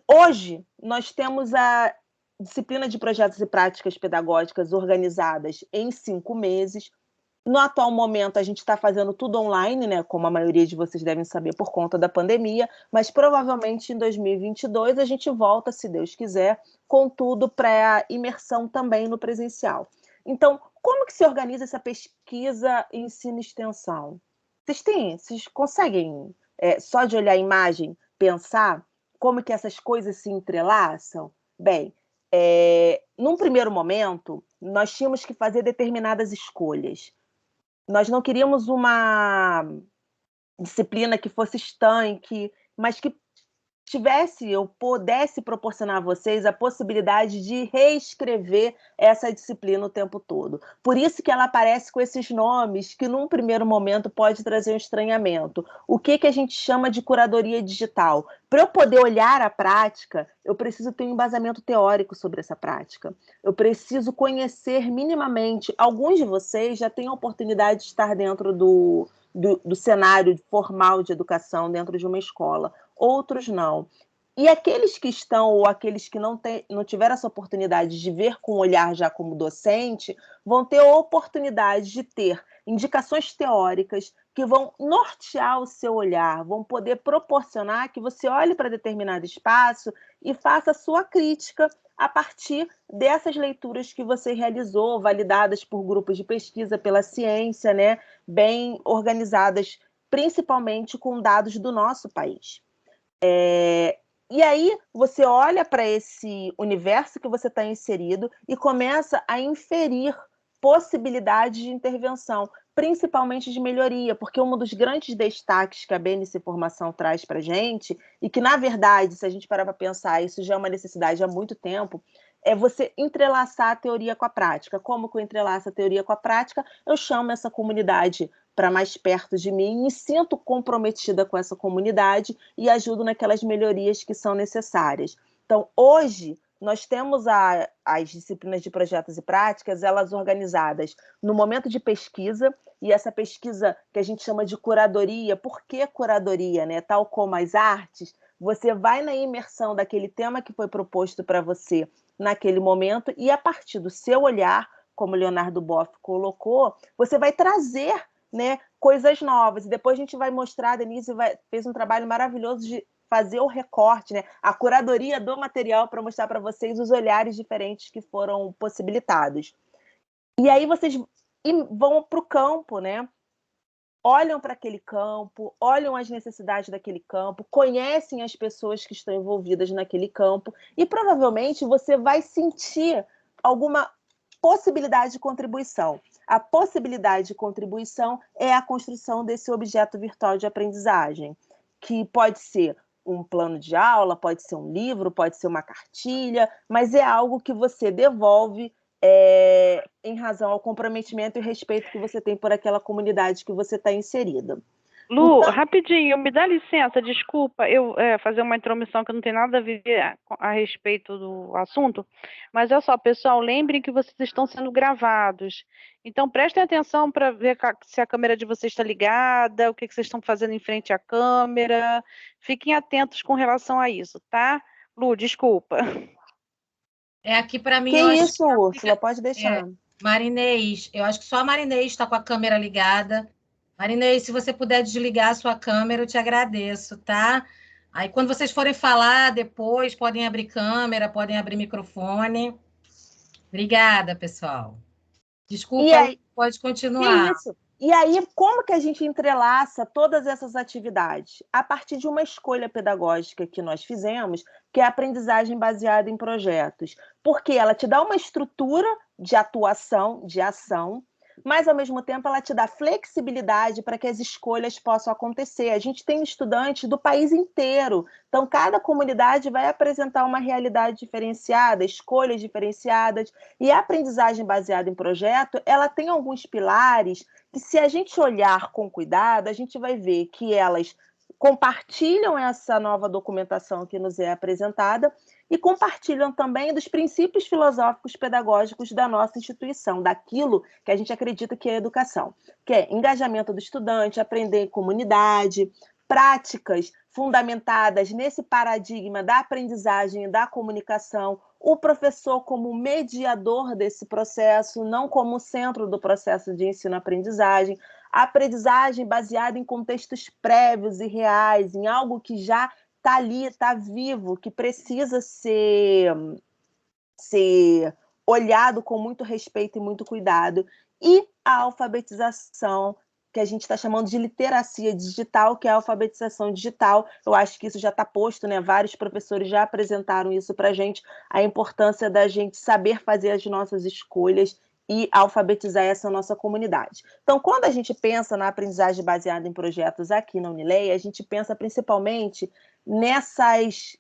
hoje, nós temos a disciplina de projetos e práticas pedagógicas organizadas em 5 meses. No atual momento, a gente está fazendo tudo online, né, como a maioria de vocês devem saber, por conta da pandemia, mas provavelmente em 2022 a gente volta, se Deus quiser, com tudo para a imersão também no presencial. Então, como que se organiza essa pesquisa ensino e extensão? Vocês conseguem, só de olhar a imagem, pensar como que essas coisas se entrelaçam? Bem, num primeiro momento, nós tínhamos que fazer determinadas escolhas. Nós não queríamos uma disciplina que fosse estanque, mas que tivesse ou pudesse proporcionar a vocês a possibilidade de reescrever essa disciplina o tempo todo. Por isso que ela aparece com esses nomes que, num primeiro momento, pode trazer um estranhamento. O que a gente chama de curadoria digital? Para eu poder olhar a prática, eu preciso ter um embasamento teórico sobre essa prática. Eu preciso conhecer minimamente. Alguns de vocês já têm a oportunidade de estar dentro do cenário formal de educação dentro de uma escola. Outros não. E aqueles que estão, ou aqueles que não tiveram essa oportunidade de ver com o olhar já como docente, vão ter a oportunidade de ter indicações teóricas que vão nortear o seu olhar, vão poder proporcionar que você olhe para determinado espaço e faça a sua crítica a partir dessas leituras que você realizou, validadas por grupos de pesquisa, pela ciência, né, bem organizadas, principalmente com dados do nosso país. E aí você olha para esse universo que você está inserido e começa a inferir possibilidades de intervenção, principalmente de melhoria, porque um dos grandes destaques que a BNC Formação traz para a gente, e que, na verdade, se a gente parar para pensar, isso já é uma necessidade há muito tempo, é você entrelaçar a teoria com a prática. Como que eu entrelaço a teoria com a prática? Eu chamo essa comunidade para mais perto de mim, me sinto comprometida com essa comunidade e ajudo naquelas melhorias que são necessárias. Então, hoje, nós temos as disciplinas de projetos e práticas, elas organizadas no momento de pesquisa, e essa pesquisa que a gente chama de curadoria. Por que curadoria, né? Tal como as artes, você vai na imersão daquele tema que foi proposto para você naquele momento e, a partir do seu olhar, como o Leonardo Boff colocou, você vai trazer, né, coisas novas. E depois a gente vai mostrar, a Denise fez um trabalho maravilhoso de fazer o recorte, né, a curadoria do material para mostrar para vocês os olhares diferentes que foram possibilitados. E aí vocês vão para o campo, né? Olham para aquele campo, olham as necessidades daquele campo, conhecem as pessoas que estão envolvidas naquele campo e provavelmente você vai sentir alguma possibilidade de contribuição. A possibilidade de contribuição é a construção desse objeto virtual de aprendizagem, que pode ser um plano de aula, pode ser um livro, pode ser uma cartilha, mas é algo que você devolve em razão ao comprometimento e respeito que você tem por aquela comunidade que você está inserida. Lu, então, rapidinho, me dá licença, desculpa, eu fazer uma intromissão que não tem nada a ver a respeito do assunto, mas olha só, pessoal, lembrem que vocês estão sendo gravados, então prestem atenção para ver se a câmera de vocês está ligada, o que vocês estão fazendo em frente à câmera, fiquem atentos com relação a isso, tá? Lu, desculpa. É aqui para mim. Que isso, Úrsula, pode deixar. Marinês, eu acho que só a Marinês está com a câmera ligada. Marinês, se você puder desligar a sua câmera, eu te agradeço, tá? Aí, quando vocês forem falar depois, podem abrir câmera, podem abrir microfone. Obrigada, pessoal. Desculpa, aí, pode continuar. Que isso? E aí, como que a gente entrelaça todas essas atividades? A partir de uma escolha pedagógica que nós fizemos, que é a aprendizagem baseada em projetos. Porque ela te dá uma estrutura de atuação, de ação, mas, ao mesmo tempo, ela te dá flexibilidade para que as escolhas possam acontecer. A gente tem estudantes do país inteiro, então cada comunidade vai apresentar uma realidade diferenciada, escolhas diferenciadas, e a aprendizagem baseada em projeto, ela tem alguns pilares que, se a gente olhar com cuidado, a gente vai ver que elas compartilham essa nova documentação que nos é apresentada e compartilham também dos princípios filosóficos pedagógicos da nossa instituição, daquilo que a gente acredita que é educação, que é engajamento do estudante, aprender em comunidade, práticas fundamentadas nesse paradigma da aprendizagem e da comunicação, o professor como mediador desse processo, não como centro do processo de ensino-aprendizagem, a aprendizagem baseada em contextos prévios e reais, em algo que já está ali, está vivo, que precisa ser olhado com muito respeito e muito cuidado. E a alfabetização, que a gente está chamando de literacia digital, que é a alfabetização digital. Eu acho que isso já está posto, né? Vários professores já apresentaram isso para a gente, a importância da gente saber fazer as nossas escolhas e alfabetizar essa nossa comunidade. Então, quando a gente pensa na aprendizagem baseada em projetos aqui na Unileia, a gente pensa principalmente nessas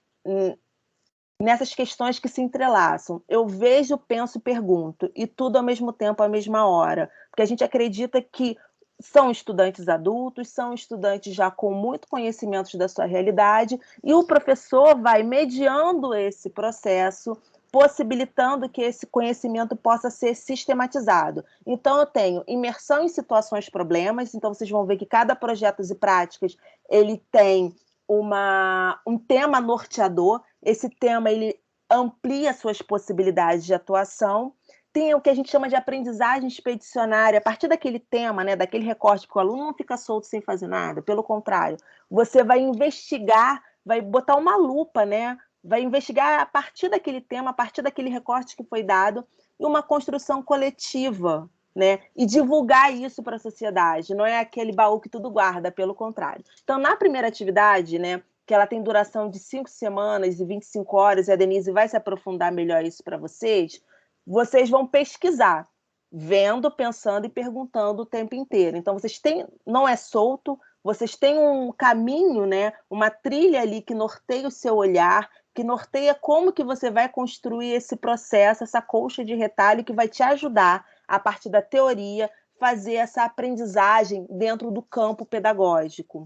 questões que se entrelaçam. Eu vejo, penso e pergunto, e tudo ao mesmo tempo, à mesma hora, porque a gente acredita que são estudantes adultos, são estudantes já com muito conhecimento da sua realidade, e o professor vai mediando esse processo, possibilitando que esse conhecimento possa ser sistematizado. Então, eu tenho imersão em situações problemas, então vocês vão ver que cada projeto e práticas, ele tem um tema norteador, esse tema ele amplia suas possibilidades de atuação, tem o que a gente chama de aprendizagem expedicionária, a partir daquele tema, né, daquele recorte, porque o aluno não fica solto sem fazer nada, pelo contrário, você vai investigar, vai botar uma lupa, né, vai investigar a partir daquele tema, a partir daquele recorte que foi dado, e uma construção coletiva, né? E divulgar isso para a sociedade, não é aquele baú que tudo guarda, pelo contrário. Então, na primeira atividade, né, que ela tem duração de 5 semanas e 25 horas, e a Denise vai se aprofundar melhor isso para vocês, vocês vão pesquisar, vendo, pensando e perguntando o tempo inteiro. Então, vocês têm, não é solto, vocês têm um caminho, né, uma trilha ali que norteia o seu olhar, que norteia como que você vai construir esse processo, essa colcha de retalho que vai te ajudar, a partir da teoria, fazer essa aprendizagem dentro do campo pedagógico.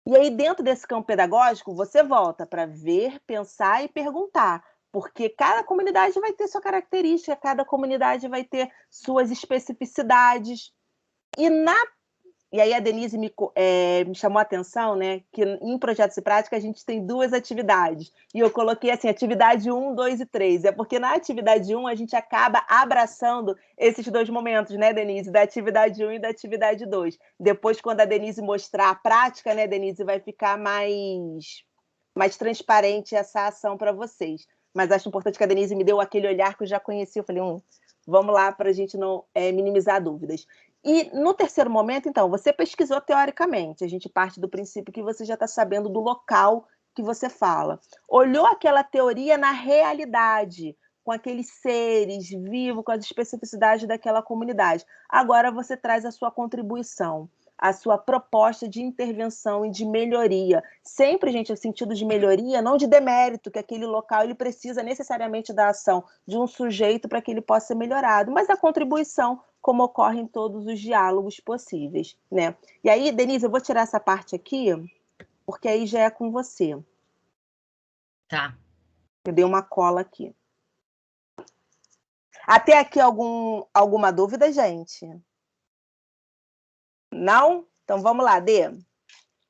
E aí, dentro desse campo pedagógico, você volta para ver, pensar e perguntar, porque cada comunidade vai ter sua característica, cada comunidade vai ter suas especificidades. E E aí a Denise me chamou a atenção, né, que em projetos e práticas a gente tem 2 atividades. E eu coloquei assim, atividade 1, 2 e 3. É porque na atividade 1 a gente acaba abraçando esses 2 momentos, né, Denise? Da atividade 1 e da atividade 2. Depois, quando a Denise mostrar a prática, né, Denise, vai ficar mais transparente essa ação para vocês. Mas acho importante que a Denise me deu aquele olhar que eu já conheci. Eu falei, vamos lá para a gente não minimizar dúvidas. E no terceiro momento, então, você pesquisou teoricamente. A gente parte do princípio que você já está sabendo do local que você fala. Olhou aquela teoria na realidade, com aqueles seres vivos, com as especificidades daquela comunidade. Agora você traz a sua contribuição, a sua proposta de intervenção e de melhoria. Sempre, gente, no sentido de melhoria, não de demérito, que aquele local ele precisa necessariamente da ação de um sujeito para que ele possa ser melhorado, mas a contribuição, como ocorre em todos os diálogos possíveis, né? E aí, Denise, eu vou tirar essa parte aqui, porque aí já é com você. Tá. Eu dei uma cola aqui. Até aqui alguma dúvida, gente? Não? Então vamos lá, Dê.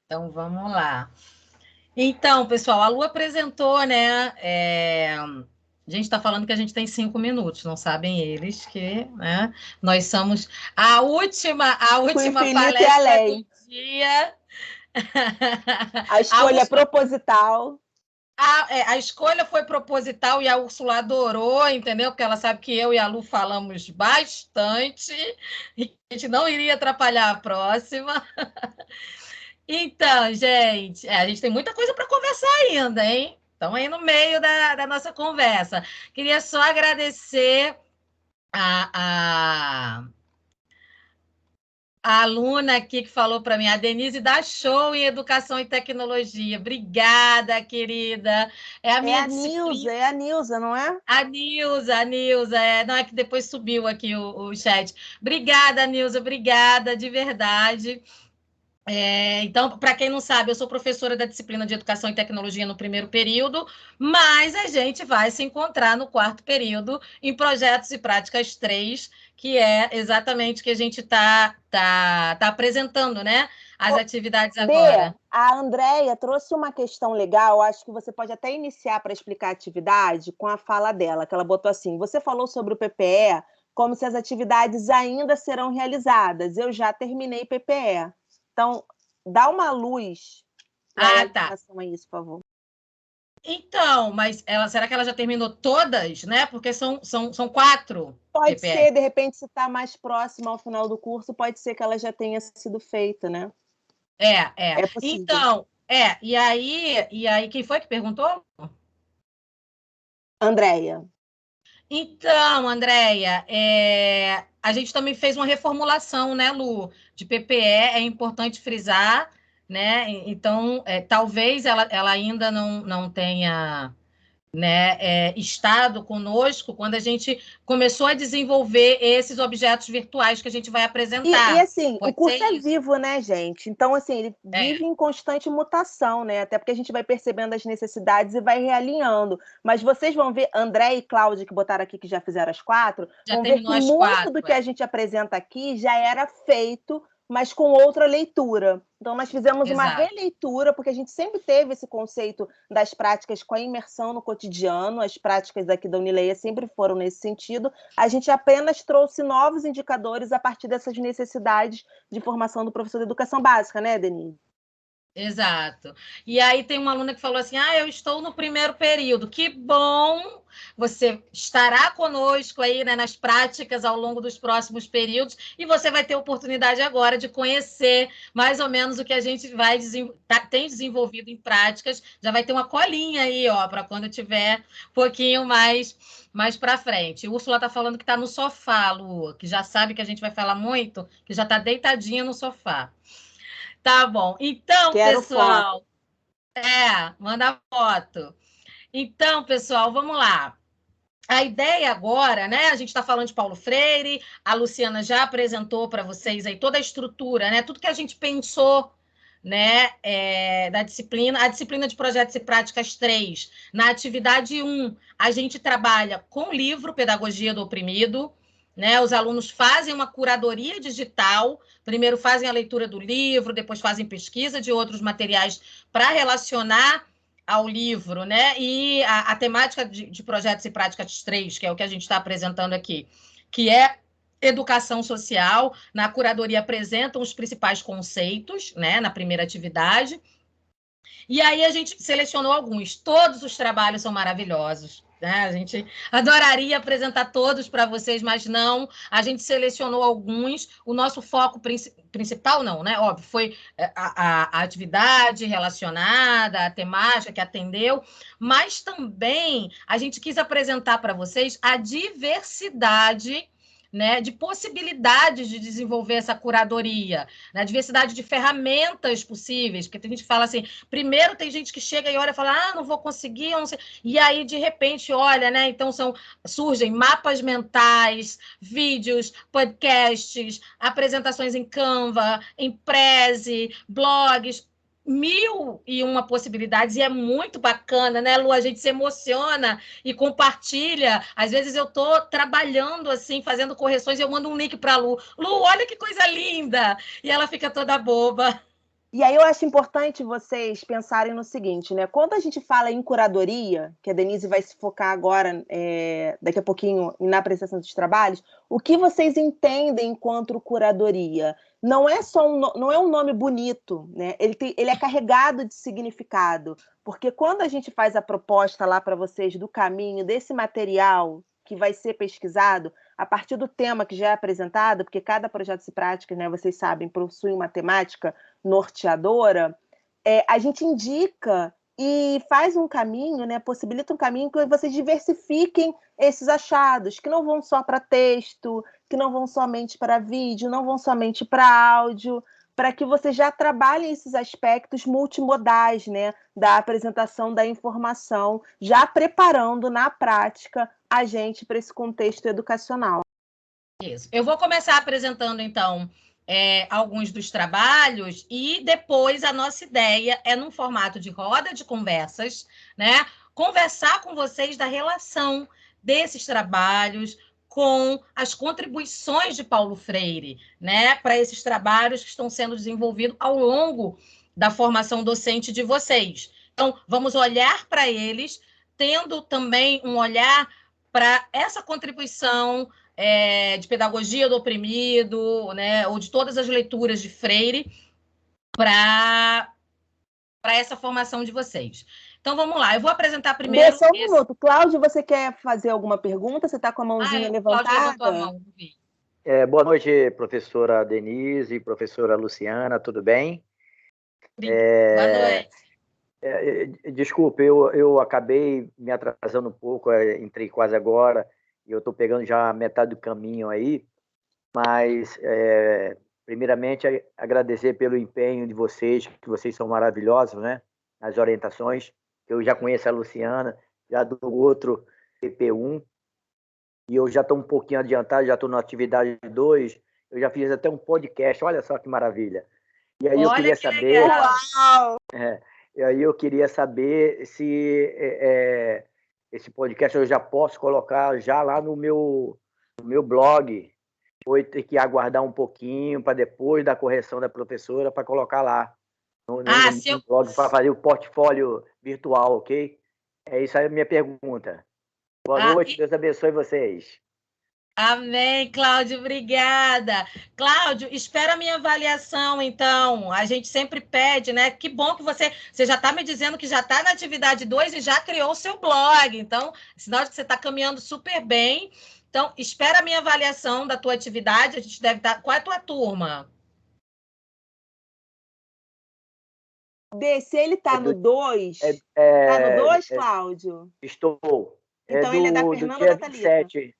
Então vamos lá. Então, pessoal, a Lu apresentou, né? A gente está falando que a gente tem 5 minutos, não sabem eles que, né, nós somos a última palestra do dia. A escolha é proposital. A escolha foi proposital e a Úrsula adorou, entendeu? Porque ela sabe que eu e a Lu falamos bastante e a gente não iria atrapalhar a próxima. Então, gente, a gente tem muita coisa para conversar ainda, hein? Estamos aí no meio da nossa conversa. Queria só agradecer a aluna aqui que falou para mim, a Denise dá show em Educação e Tecnologia. Obrigada, querida. É a minha disciplina. É a Nilza, não é? A Nilza. Não, é que depois subiu aqui o chat. Obrigada, Nilza, obrigada, de verdade. Então, para quem não sabe, eu sou professora da disciplina de Educação e Tecnologia no primeiro período, mas a gente vai se encontrar no quarto período em Projetos e Práticas 3, que é exatamente o que a gente tá apresentando, né? As atividades agora. A Andréia trouxe uma questão legal, acho que você pode até iniciar para explicar a atividade com a fala dela, que ela botou assim, você falou sobre o PPE como se as atividades ainda serão realizadas. Eu já terminei PPE. Então, dá uma luz em relação a isso, por favor. Então, mas será que ela já terminou todas, né? Porque são 4. Pode ser, de repente, se está mais próximo ao final do curso, pode ser que ela já tenha sido feita, né? É possível. Então, e aí, quem foi que perguntou? Andréia. Então, Andréia, a gente também fez uma reformulação, né, Lu, de PPE, é importante frisar, né? Então, talvez ela ainda não tenha, né, estado conosco quando a gente começou a desenvolver esses objetos virtuais que a gente vai apresentar. E assim, o curso é vivo, né, gente? Então, assim, ele vive em constante mutação, né? Até porque a gente vai percebendo as necessidades e vai realinhando. Mas vocês vão ver, André e Cláudia, que botaram aqui, que já fizeram as 4, vão ver que muito do que a gente apresenta aqui já era feito, mas com outra leitura. Então, nós fizemos uma releitura, porque a gente sempre teve esse conceito das práticas com a imersão no cotidiano, as práticas aqui da Unileia sempre foram nesse sentido. A gente apenas trouxe novos indicadores a partir dessas necessidades de formação do professor de educação básica, né, Denise? Exato. E aí tem uma aluna que falou assim, eu estou no primeiro período. Que bom! Você estará conosco aí, né, nas práticas ao longo dos próximos períodos e você vai ter oportunidade agora de conhecer mais ou menos o que a gente tem desenvolvido em práticas. Já vai ter uma colinha aí, para quando tiver um pouquinho mais para frente. Úrsula está falando que está no sofá, Lu, que já sabe que a gente vai falar muito, que já está deitadinha no sofá. Tá bom. Então, pessoal... manda foto. Então, pessoal, vamos lá. A ideia agora, né? A gente está falando de Paulo Freire, a Luciana já apresentou para vocês aí toda a estrutura, né? Tudo que a gente pensou, né? Da disciplina, a disciplina de projetos e práticas 3. Na atividade 1, a gente trabalha com o livro Pedagogia do Oprimido, né? Os alunos fazem uma curadoria digital, primeiro fazem a leitura do livro, depois fazem pesquisa de outros materiais para relacionar ao livro, né? E a temática de projetos e práticas 3, que é o que a gente está apresentando aqui, que é educação social. Na curadoria apresentam os principais conceitos, né? Na primeira atividade. E aí a gente selecionou alguns. Todos os trabalhos são maravilhosos, né? A gente adoraria apresentar todos para vocês, mas não. A gente selecionou alguns. O nosso foco principal, não, né? Óbvio, foi a atividade relacionada, a temática que atendeu, mas também a gente quis apresentar para vocês a diversidade, né, de possibilidades de desenvolver essa curadoria, né, diversidade de ferramentas possíveis, porque tem gente que fala assim, primeiro tem gente que chega e olha e fala, não vou conseguir, eu não sei, e aí de repente olha, né, então surgem mapas mentais, vídeos, podcasts, apresentações em Canva, em Prezi, blogs, 1001 possibilidades, e é muito bacana, né, Lu? A gente se emociona e compartilha. Às vezes eu estou trabalhando assim, fazendo correções, e eu mando um link para a Lu. Lu, olha que coisa linda! E ela fica toda boba. E aí eu acho importante vocês pensarem no seguinte, né? Quando a gente fala em curadoria, que a Denise vai se focar agora, daqui a pouquinho, na apresentação dos trabalhos, o que vocês entendem enquanto curadoria? Não é só não é um nome bonito, né? Ele é carregado de significado, porque quando a gente faz a proposta lá para vocês do caminho desse material que vai ser pesquisado, a partir do tema que já é apresentado, porque cada projeto de prática, né, vocês sabem, possui uma temática norteadora, a gente indica e faz um caminho, né, possibilita um caminho que vocês diversifiquem esses achados, que não vão só para texto, que não vão somente para vídeo, não vão somente para áudio, para que vocês já trabalhem esses aspectos multimodais, né, da apresentação da informação, já preparando na prática a gente para esse contexto educacional. Isso. Eu vou começar apresentando, então, alguns dos trabalhos, e depois a nossa ideia é, num formato de roda de conversas, né, conversar com vocês da relação desses trabalhos com as contribuições de Paulo Freire, né, para esses trabalhos que estão sendo desenvolvidos ao longo da formação docente de vocês. Então, vamos olhar para eles, tendo também um olhar para essa contribuição de pedagogia do oprimido, né, ou de todas as leituras de Freire, para essa formação de vocês. Então, vamos lá. Eu vou apresentar primeiro... Só um minuto. Cláudio, você quer fazer alguma pergunta? Você está com a mãozinha levantada? Cláudio levantou a mão. Boa noite, professora Denise, professora Luciana, tudo bem? Boa noite. Desculpe, eu acabei me atrasando um pouco, entrei quase agora, e eu estou pegando já metade do caminho aí, mas, primeiramente, agradecer pelo empenho de vocês, que vocês são maravilhosos, né? As orientações. Eu já conheço a Luciana, já do outro PP1, e eu já estou um pouquinho adiantado, já estou na atividade 2, eu já fiz até um podcast, olha só que maravilha. E aí eu queria saber... E aí eu queria saber se esse podcast eu já posso colocar já lá no meu blog, ou ter que aguardar um pouquinho para depois da correção da professora para colocar lá no blog, para fazer o portfólio virtual, ok? Isso aí a minha pergunta. Boa noite, Deus abençoe vocês. Amém, Cláudio, obrigada. Cláudio, espera a minha avaliação, então. A gente sempre pede, né? Que bom que você já está me dizendo que já está na atividade 2 e já criou o seu blog. Então, sinal de que você está caminhando super bem. Então, espera a minha avaliação da tua atividade. A gente deve estar... Qual é a tua turma? Se ele está no 2, está no 2, Cláudio? Estou. Então, ele é da Fernanda ou da Thalita? 27,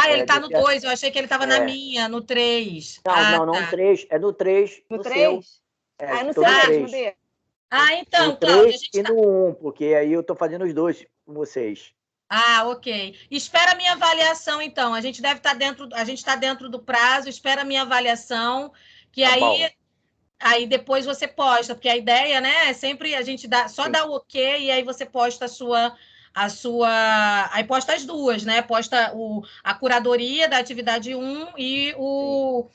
ele está no 2, eu achei que ele estava na minha, no 3. Não, no 3, é no 3. No 3? No seu mesmo, Dê. Então, no 3 Cláudio, a gente e no 1, porque aí eu estou fazendo os dois com vocês. Ok. Espera a minha avaliação, então. A gente deve estar está dentro do prazo, espera a minha avaliação, que aí depois você posta, porque a ideia, né, é sempre a gente só dar o ok, e aí você posta Aí posta as duas, né? Posta a curadoria da atividade 1 e o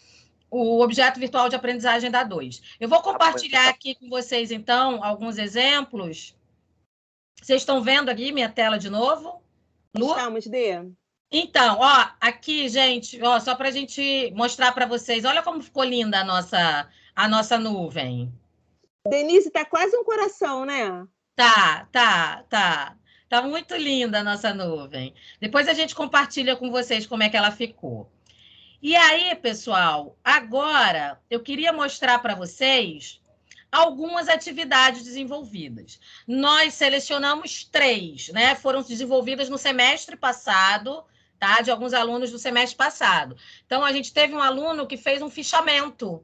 objeto virtual de aprendizagem da 2. Eu vou compartilhar aqui com vocês, então, alguns exemplos. Vocês estão vendo aqui minha tela de novo? Lu? Estamos, Dê. Então, ó, aqui, gente, ó, só para a gente mostrar para vocês, olha como ficou linda a nossa nuvem. Denise, tá quase um coração, né? Tá. Tá muito linda a nossa nuvem. Depois a gente compartilha com vocês como é que ela ficou. E aí, pessoal, agora eu queria mostrar para vocês algumas atividades desenvolvidas. Nós selecionamos 3, né? Foram desenvolvidas no semestre passado, tá? De alguns alunos do semestre passado. Então, a gente teve um aluno que fez um fichamento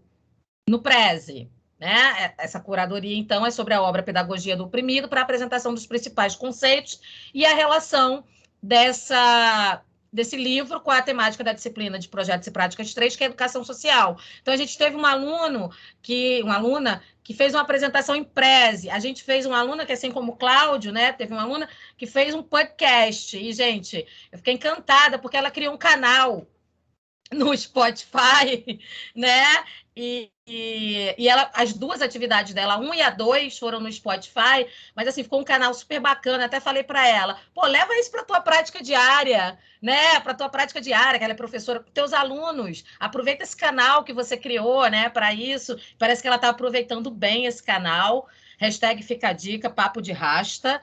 no Prezi, né? Essa curadoria, então, é sobre a obra Pedagogia do Oprimido, para a apresentação dos principais conceitos e a relação desse livro com a temática da disciplina de Projetos e Práticas 3, que é Educação Social. Então, a gente teve uma aluna que fez uma apresentação em Prezi. A gente fez uma aluna que, assim como o Cláudio, né, teve uma aluna que fez um podcast. E, gente, eu fiquei encantada, porque ela criou um canal no Spotify, né? E as duas atividades dela, a 1 e a 2, foram no Spotify, mas assim, ficou um canal super bacana. Até falei para ela, pô, leva isso para tua prática diária, né? Para tua prática diária, que ela é professora, com teus alunos. Aproveita esse canal que você criou, né? Para isso. Parece que ela está aproveitando bem esse canal. Hashtag fica a dica, Papo de Rasta.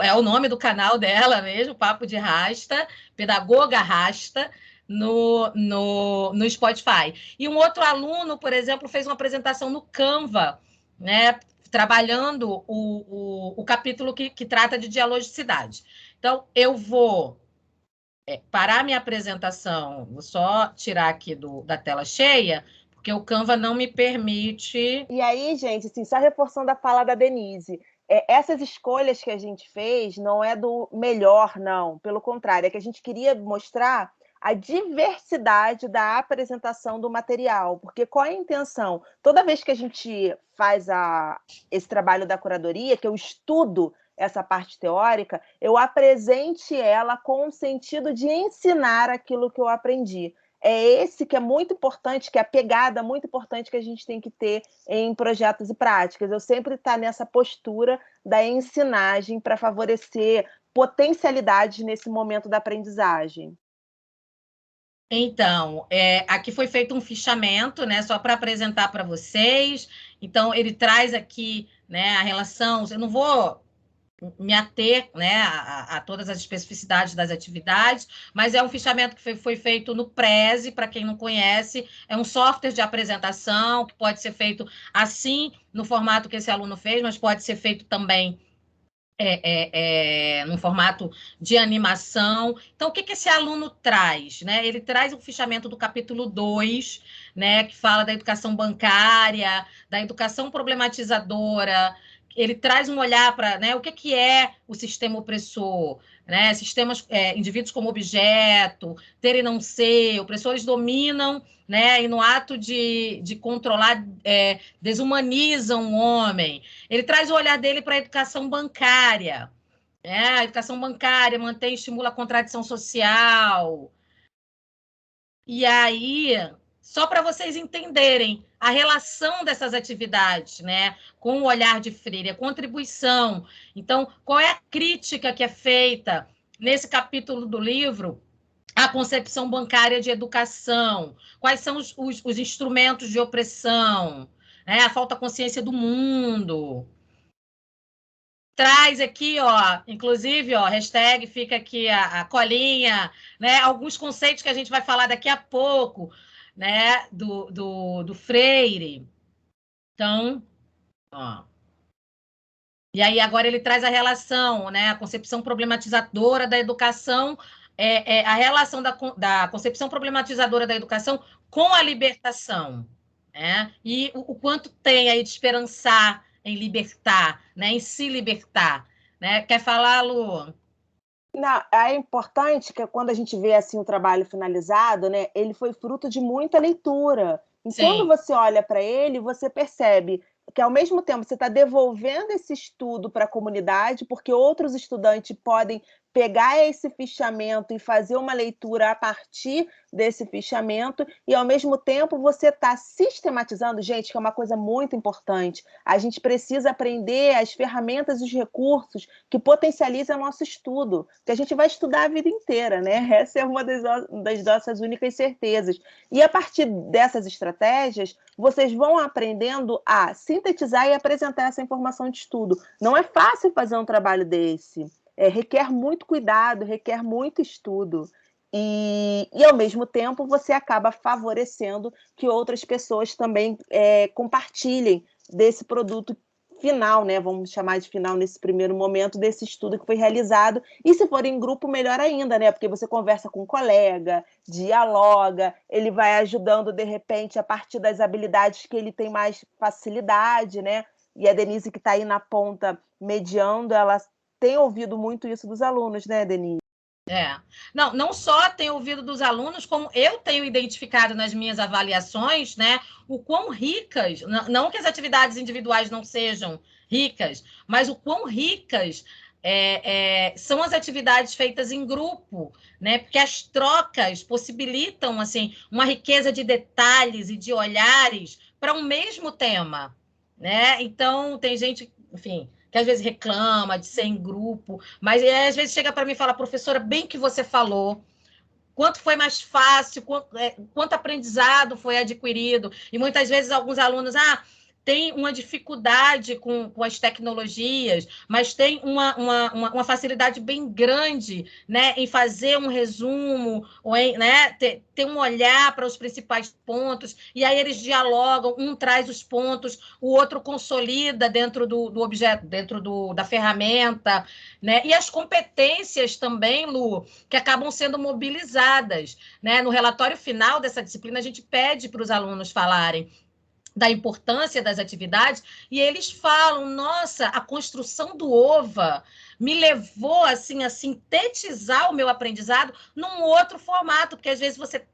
É o nome do canal dela mesmo, Papo de Rasta, Pedagoga Rasta. No Spotify. E um outro aluno, por exemplo, fez uma apresentação no Canva, né, trabalhando o capítulo que trata de dialogicidade. Então, eu vou parar minha apresentação, vou só tirar aqui da tela cheia, porque o Canva não me permite... E aí, gente, assim, só reforçando a fala da Denise, essas escolhas que a gente fez não é do melhor, não. Pelo contrário, é que a gente queria mostrar a diversidade da apresentação do material, porque qual é a intenção? Toda vez que a gente faz esse trabalho da curadoria, que eu estudo essa parte teórica, eu apresente ela com o sentido de ensinar aquilo que eu aprendi. É esse que é muito importante, que é a pegada muito importante que a gente tem que ter em projetos e práticas. Eu sempre estou nessa postura da ensinagem para favorecer potencialidades nesse momento da aprendizagem. Então, aqui foi feito um fichamento, né, só para apresentar para vocês. Então, ele traz aqui, né, a relação. Eu não vou me ater, né, a todas as especificidades das atividades, mas é um fichamento que foi feito no Prezi, para quem não conhece, é um software de apresentação que pode ser feito assim, no formato que esse aluno fez, mas pode ser feito também no formato de animação. Então, o que esse aluno traz? Né? Ele traz o fichamento do capítulo 2, né, que fala da educação bancária, da educação problematizadora. Ele traz um olhar para, né, o que é o sistema opressor, né? Sistemas, indivíduos como objeto, ter e não ser, opressores dominam, né? E no ato de controlar, desumanizam o homem. Ele traz o olhar dele para a educação bancária. A educação bancária mantém e estimula a contradição social. E aí, só para vocês entenderem a relação dessas atividades, né, com o olhar de Freire, a contribuição. Então, qual é a crítica que é feita nesse capítulo do livro à concepção bancária de educação? Quais são os instrumentos de opressão? A falta de consciência do mundo. Traz aqui, ó, inclusive, ó, hashtag fica aqui a colinha, né? Alguns conceitos que a gente vai falar daqui a pouco, né? Do Freire. Então, ó. E aí agora ele traz a relação, né? A concepção problematizadora da educação, a relação da concepção problematizadora da educação com a libertação, né? E o quanto tem aí de esperançar em libertar, né? Em se libertar, né? Quer falar, Lu? Não, é importante que quando a gente vê assim o trabalho finalizado, né, ele foi fruto de muita leitura. E quando você olha para ele, você percebe que ao mesmo tempo você está devolvendo esse estudo para a comunidade, porque outros estudantes podem pegar esse fichamento e fazer uma leitura a partir desse fichamento, e ao mesmo tempo você está sistematizando, gente, que é uma coisa muito importante. A gente precisa aprender as ferramentas e os recursos que potencializam o nosso estudo, que a gente vai estudar a vida inteira, né? Essa é uma das nossas únicas certezas. E a partir dessas estratégias, vocês vão aprendendo a sintetizar e apresentar essa informação de estudo. Não é fácil fazer um trabalho desse. Requer muito cuidado, requer muito estudo. E, ao mesmo tempo, você acaba favorecendo que outras pessoas também compartilhem desse produto final, né? Vamos chamar de final nesse primeiro momento, desse estudo que foi realizado. E se for em grupo, melhor ainda, né? Porque você conversa com um colega, dialoga, ele vai ajudando, de repente, a partir das habilidades que ele tem mais facilidade, né? E a Denise, que está aí na ponta mediando, ela tem ouvido muito isso dos alunos, né, Denise? Não só tenho ouvido dos alunos, como eu tenho identificado nas minhas avaliações, né, o quão ricas, não que as atividades individuais não sejam ricas, mas o quão ricas são as atividades feitas em grupo, né, porque as trocas possibilitam, assim, uma riqueza de detalhes e de olhares para um mesmo tema, né? Então, tem gente, enfim, que às vezes reclama de ser em grupo, mas às vezes chega para mim e fala, professora, bem que você falou, quanto foi mais fácil, quanto aprendizado foi adquirido, e muitas vezes alguns alunos, tem uma dificuldade com as tecnologias, mas tem uma facilidade bem grande, né, em fazer um resumo, ou né, ter um olhar para os principais pontos, e aí eles dialogam, um traz os pontos, o outro consolida dentro do objeto, dentro da ferramenta, né? E as competências também, Lu, que acabam sendo mobilizadas, né? No relatório final dessa disciplina, a gente pede para os alunos falarem da importância das atividades, e eles falam, nossa, a construção do OVA me levou assim a sintetizar o meu aprendizado num outro formato, porque às vezes você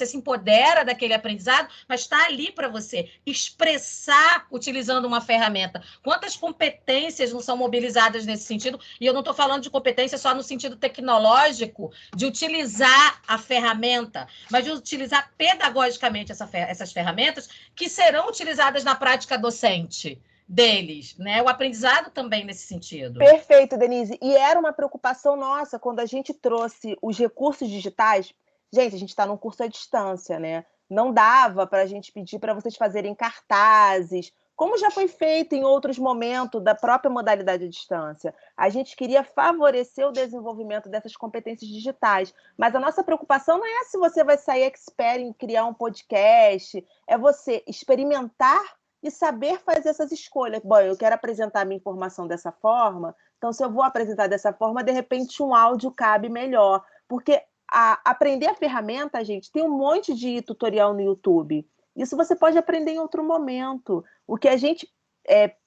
se empodera daquele aprendizado, mas está ali para você expressar utilizando uma ferramenta. Quantas competências não são mobilizadas nesse sentido? E eu não estou falando de competência só no sentido tecnológico, de utilizar a ferramenta, mas de utilizar pedagogicamente essas ferramentas que serão utilizadas na prática docente deles, né? O aprendizado também nesse sentido. Perfeito, Denise. E era uma preocupação nossa quando a gente trouxe os recursos digitais. Gente, a gente está num curso à distância, né? Não dava para a gente pedir para vocês fazerem cartazes, como já foi feito em outros momentos da própria modalidade à distância. A gente queria favorecer o desenvolvimento dessas competências digitais, mas a nossa preocupação não é se você vai sair expert em criar um podcast, é você experimentar e saber fazer essas escolhas. Bom, eu quero apresentar a minha informação dessa forma, então se eu vou apresentar dessa forma, de repente um áudio cabe melhor, porque aprender a ferramenta, gente, tem um monte de tutorial no YouTube. Isso você pode aprender em outro momento. O que a gente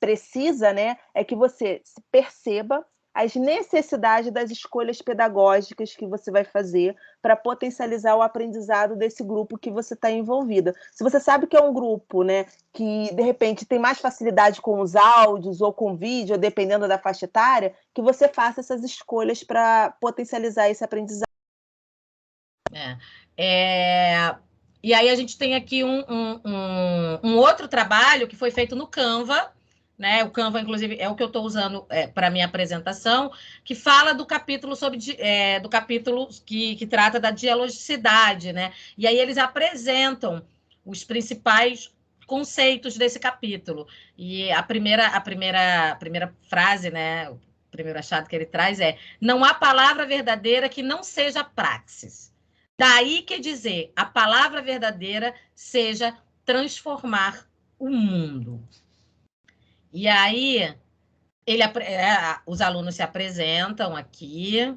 precisa, né, é que você perceba as necessidades das escolhas pedagógicas que você vai fazer para potencializar o aprendizado desse grupo que você está envolvida. Se você sabe que é um grupo, né, que, de repente, tem mais facilidade com os áudios ou com vídeo, dependendo da faixa etária, que você faça essas escolhas para potencializar esse aprendizado. E aí a gente tem aqui um outro trabalho que foi feito no Canva, né? O Canva, inclusive, é o que eu estou usando para a minha apresentação, que fala do capítulo do capítulo que trata da dialogicidade, né? E aí eles apresentam os principais conceitos desse capítulo. E a primeira frase, né? O primeiro achado que ele traz é: não há palavra verdadeira que não seja praxis. Daí que dizer, a palavra verdadeira seja transformar o mundo. E aí, os alunos se apresentam aqui,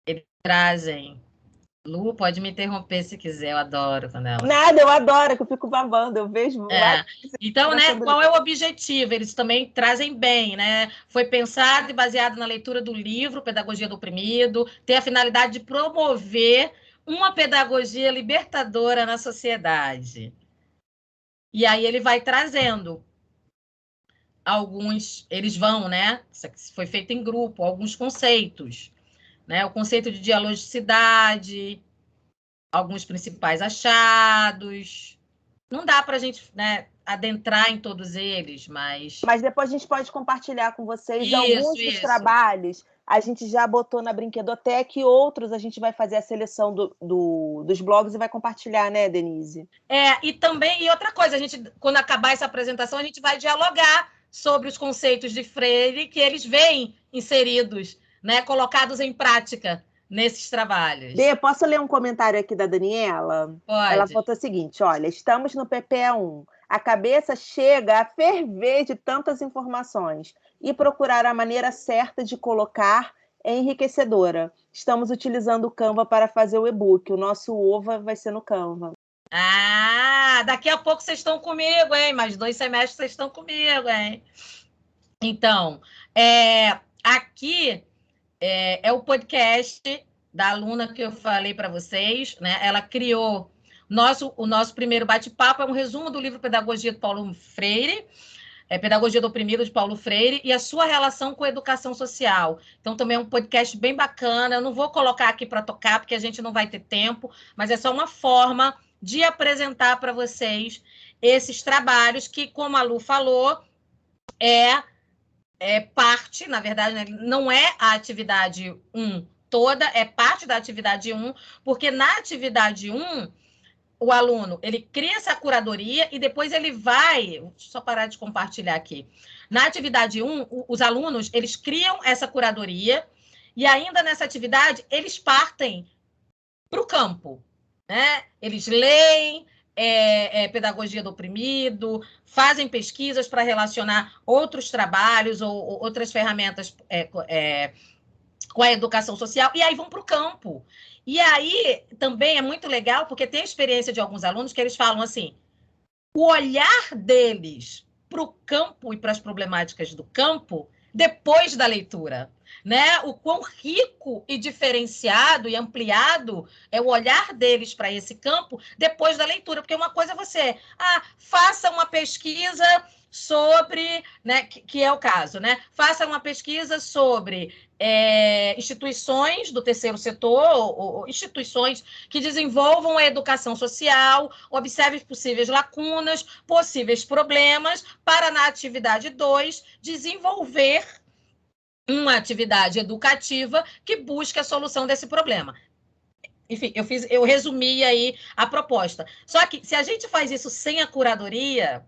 eles trazem... Lu, pode me interromper se quiser, eu adoro quando ela... Nada, eu adoro, que eu fico babando, eu vejo... Então, né, qual é o objetivo? Eles também trazem bem, né? Foi pensado e baseado na leitura do livro Pedagogia do Oprimido, tem a finalidade de promover uma pedagogia libertadora na sociedade. e aí ele vai trazendo alguns, eles vão, né? Isso aqui foi feito em grupo, alguns conceitos, né? O conceito de dialogicidade, alguns principais achados. Não dá para a gente, né, adentrar em todos eles, mas... Mas depois a gente pode compartilhar com vocês Isso, alguns dos trabalhos. A gente já botou na Brinquedoteca e outros a gente vai fazer a seleção dos blogs e vai compartilhar, né, Denise? E também, e outra coisa, a gente, quando acabar essa apresentação, a gente vai dialogar sobre os conceitos de Freire que eles veem inseridos, né, colocados em prática nesses trabalhos. Dê, posso ler um comentário aqui da Daniela? Pode. Ela botou o seguinte, olha, estamos no PPE1. A cabeça chega a ferver de tantas informações e procurar a maneira certa de colocar é enriquecedora. Estamos utilizando o Canva para fazer o e-book. O nosso OVA vai ser no Canva. Daqui a pouco vocês estão comigo, hein? Mais 2 semestres vocês estão comigo, hein? Então, aqui é o podcast da aluna que eu falei para vocês, né? Ela criou o nosso primeiro bate-papo, é um resumo do livro Pedagogia de Paulo Freire, Pedagogia do Oprimido, de Paulo Freire, e a sua relação com a educação social. Então, também é um podcast bem bacana. Eu não vou colocar aqui para tocar, porque a gente não vai ter tempo, mas é só uma forma de apresentar para vocês esses trabalhos que, como a Lu falou, é parte, na verdade, né? Não é a atividade 1 toda, é parte da atividade 1, porque na atividade 1, o aluno, ele cria essa curadoria e depois ele vai... Deixa eu só parar de compartilhar aqui. Na atividade 1, os alunos, eles criam essa curadoria e ainda nessa atividade, eles partem para o campo, né? Eles leem Pedagogia do Oprimido, fazem pesquisas para relacionar outros trabalhos ou outras ferramentas com a educação social, e aí vão para o campo. E aí também é muito legal, porque tem a experiência de alguns alunos que eles falam assim, o olhar deles para o campo e para as problemáticas do campo depois da leitura, né? O quão rico e diferenciado e ampliado é o olhar deles para esse campo depois da leitura, porque uma coisa é você, faça uma pesquisa sobre, né, que é o caso, né? Faça uma pesquisa sobre instituições do terceiro setor, ou instituições que desenvolvam a educação social, observe possíveis lacunas, possíveis problemas, para, na atividade 2, desenvolver uma atividade educativa que busque a solução desse problema. Enfim, eu resumi aí a proposta. Só que, se a gente faz isso sem a curadoria,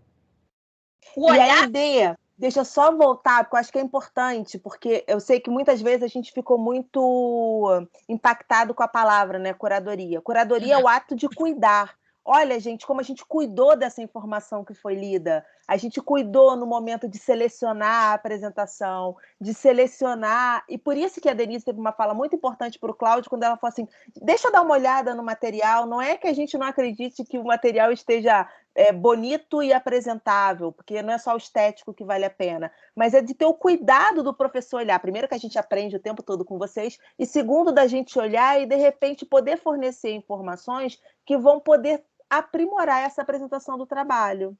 o olhar... E a ideia... Deixa eu só voltar, porque eu acho que é importante, porque eu sei que muitas vezes a gente ficou muito impactado com a palavra, né? Curadoria. Curadoria é o ato de cuidar. Olha, gente, como a gente cuidou dessa informação que foi lida. A gente cuidou no momento de selecionar a apresentação, de selecionar... E por isso que a Denise teve uma fala muito importante para o Cláudio, quando ela falou assim, deixa eu dar uma olhada no material. Não é que a gente não acredite que o material esteja... bonito e apresentável, porque não é só o estético que vale a pena, mas é de ter o cuidado do professor olhar. Primeiro, que a gente aprende o tempo todo com vocês, e segundo, da gente olhar e, de repente, poder fornecer informações que vão poder aprimorar essa apresentação do trabalho.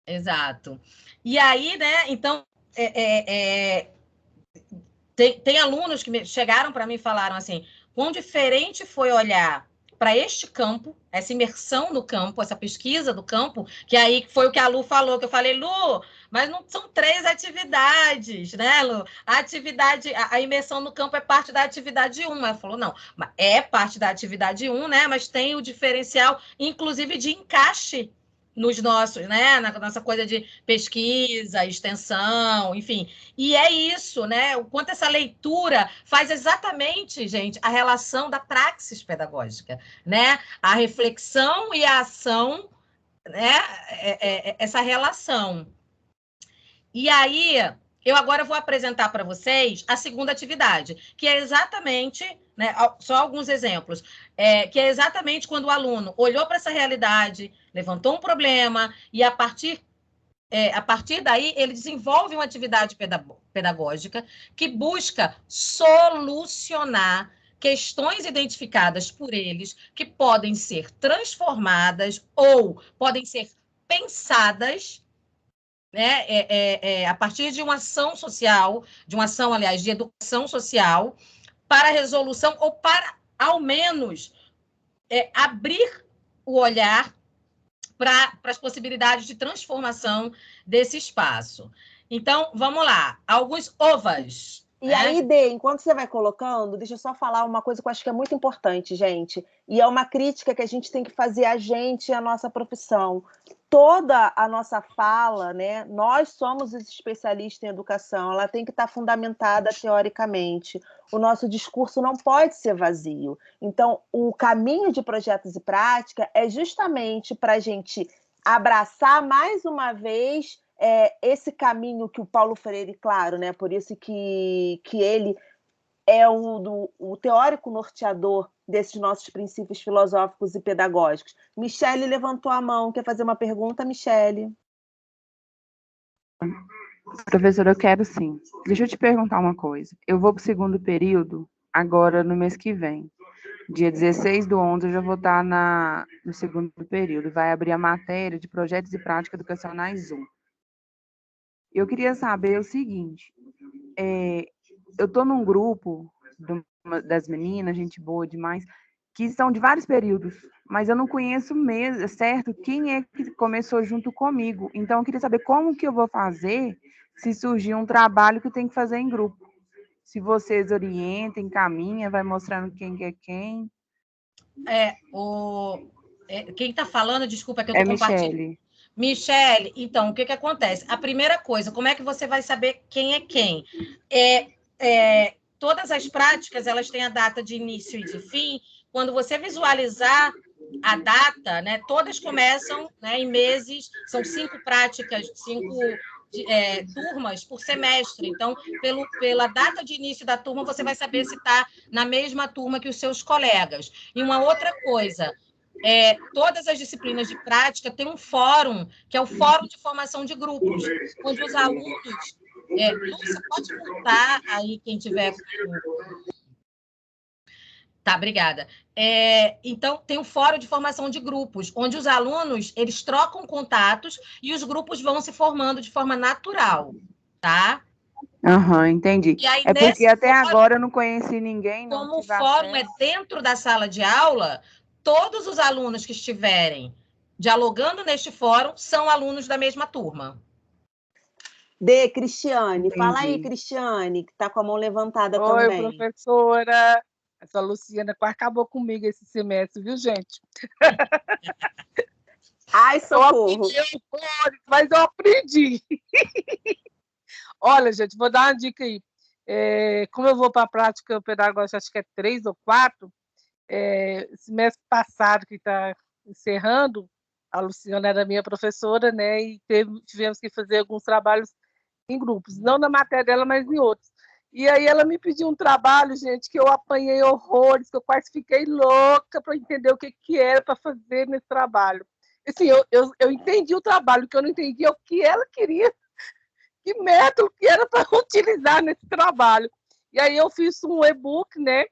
Exato. E aí, né, então, tem alunos que chegaram para mim e falaram assim, quão diferente foi olhar para este campo, essa imersão no campo, essa pesquisa do campo, que aí foi o que a Lu falou, que eu falei, Lu, mas não são 3 atividades, né, Lu? A imersão no campo é parte da atividade 1. Ela falou, não, é parte da atividade 1, né, mas tem o diferencial, inclusive, de encaixe nos nossos, né, na nossa coisa de pesquisa, extensão, enfim. E é isso, né, o quanto essa leitura faz exatamente, gente, a relação da praxis pedagógica, né, a reflexão e a ação, né, essa relação. E aí, eu agora vou apresentar para vocês a segunda atividade, que é exatamente, né, só alguns exemplos, que é exatamente quando o aluno olhou para essa realidade, levantou um problema e, a partir daí, ele desenvolve uma atividade pedagógica que busca solucionar questões identificadas por eles que podem ser transformadas ou podem ser pensadas, né, a partir de uma ação social, de uma ação, aliás, de educação social, para a resolução ou para, ao menos, abrir o olhar para as possibilidades de transformação desse espaço. Então, vamos lá. Alguns ovas. E aí, Dê, enquanto você vai colocando, deixa eu só falar uma coisa que eu acho que é muito importante, gente. E é uma crítica que a gente tem que fazer a gente e a nossa profissão. Toda a nossa fala, né? Nós somos os especialistas em educação, ela tem que estar fundamentada teoricamente. O nosso discurso não pode ser vazio. Então, o caminho de projetos e prática é justamente para a gente abraçar mais uma vez esse caminho que o Paulo Freire, claro, né? Por isso que ele é o teórico norteador desses nossos princípios filosóficos e pedagógicos. Michele levantou a mão, quer fazer uma pergunta, Michele? Professora, eu quero sim. Deixa eu te perguntar uma coisa. Eu vou para o segundo período agora no mês que vem. Dia 16/11 eu já vou estar no segundo período. Vai abrir a matéria de projetos e práticas educacionais 1. Eu queria saber o seguinte, eu estou num grupo das meninas, gente boa demais, que são de vários períodos, mas eu não conheço mesmo, certo, quem é que começou junto comigo. Então, eu queria saber como que eu vou fazer se surgir um trabalho que eu tenho que fazer em grupo. Se vocês orientem, encaminham, vai mostrando quem que é quem. Quem está falando, desculpa, que eu estou compartilhando. Michele, então, o que acontece? A primeira coisa, como é que você vai saber quem é quem? Todas as práticas, elas têm a data de início e de fim. Quando você visualizar a data, né, todas começam, né, em meses, são 5 práticas, 5 turmas por semestre. Então, pela data de início da turma, você vai saber se está na mesma turma que os seus colegas. E uma outra coisa, todas as disciplinas de prática têm um fórum, que é o Fórum de Formação de Grupos, onde os alunos... você pode montar aí, quem tiver... Tá, obrigada. Então, tem um fórum de formação de grupos, onde os alunos, eles trocam contatos e os grupos vão se formando de forma natural, tá? Entendi. E aí, porque até agora eu não conheci ninguém. Como o fórum é dentro da sala de aula, todos os alunos que estiverem dialogando neste fórum são alunos da mesma turma. Cristiane, fala aí, Cristiane, que está com a mão levantada também. Oi, professora. Essa Luciana quase acabou comigo esse semestre, viu, gente? Ai, socorro! Mas eu aprendi. Olha, gente, vou dar uma dica aí. Como eu vou para a prática pedagógica, acho que é 3 ou 4, semestre passado, que está encerrando, a Luciana era minha professora, né? E tivemos que fazer alguns trabalhos em grupos, não na matéria dela, mas em outros. E aí ela me pediu um trabalho, gente, que eu apanhei horrores, que eu quase fiquei louca para entender o que era para fazer nesse trabalho. Assim, eu entendi o trabalho, o que eu não entendi é o que ela queria, que método que era para utilizar nesse trabalho. E aí eu fiz um e-book, né,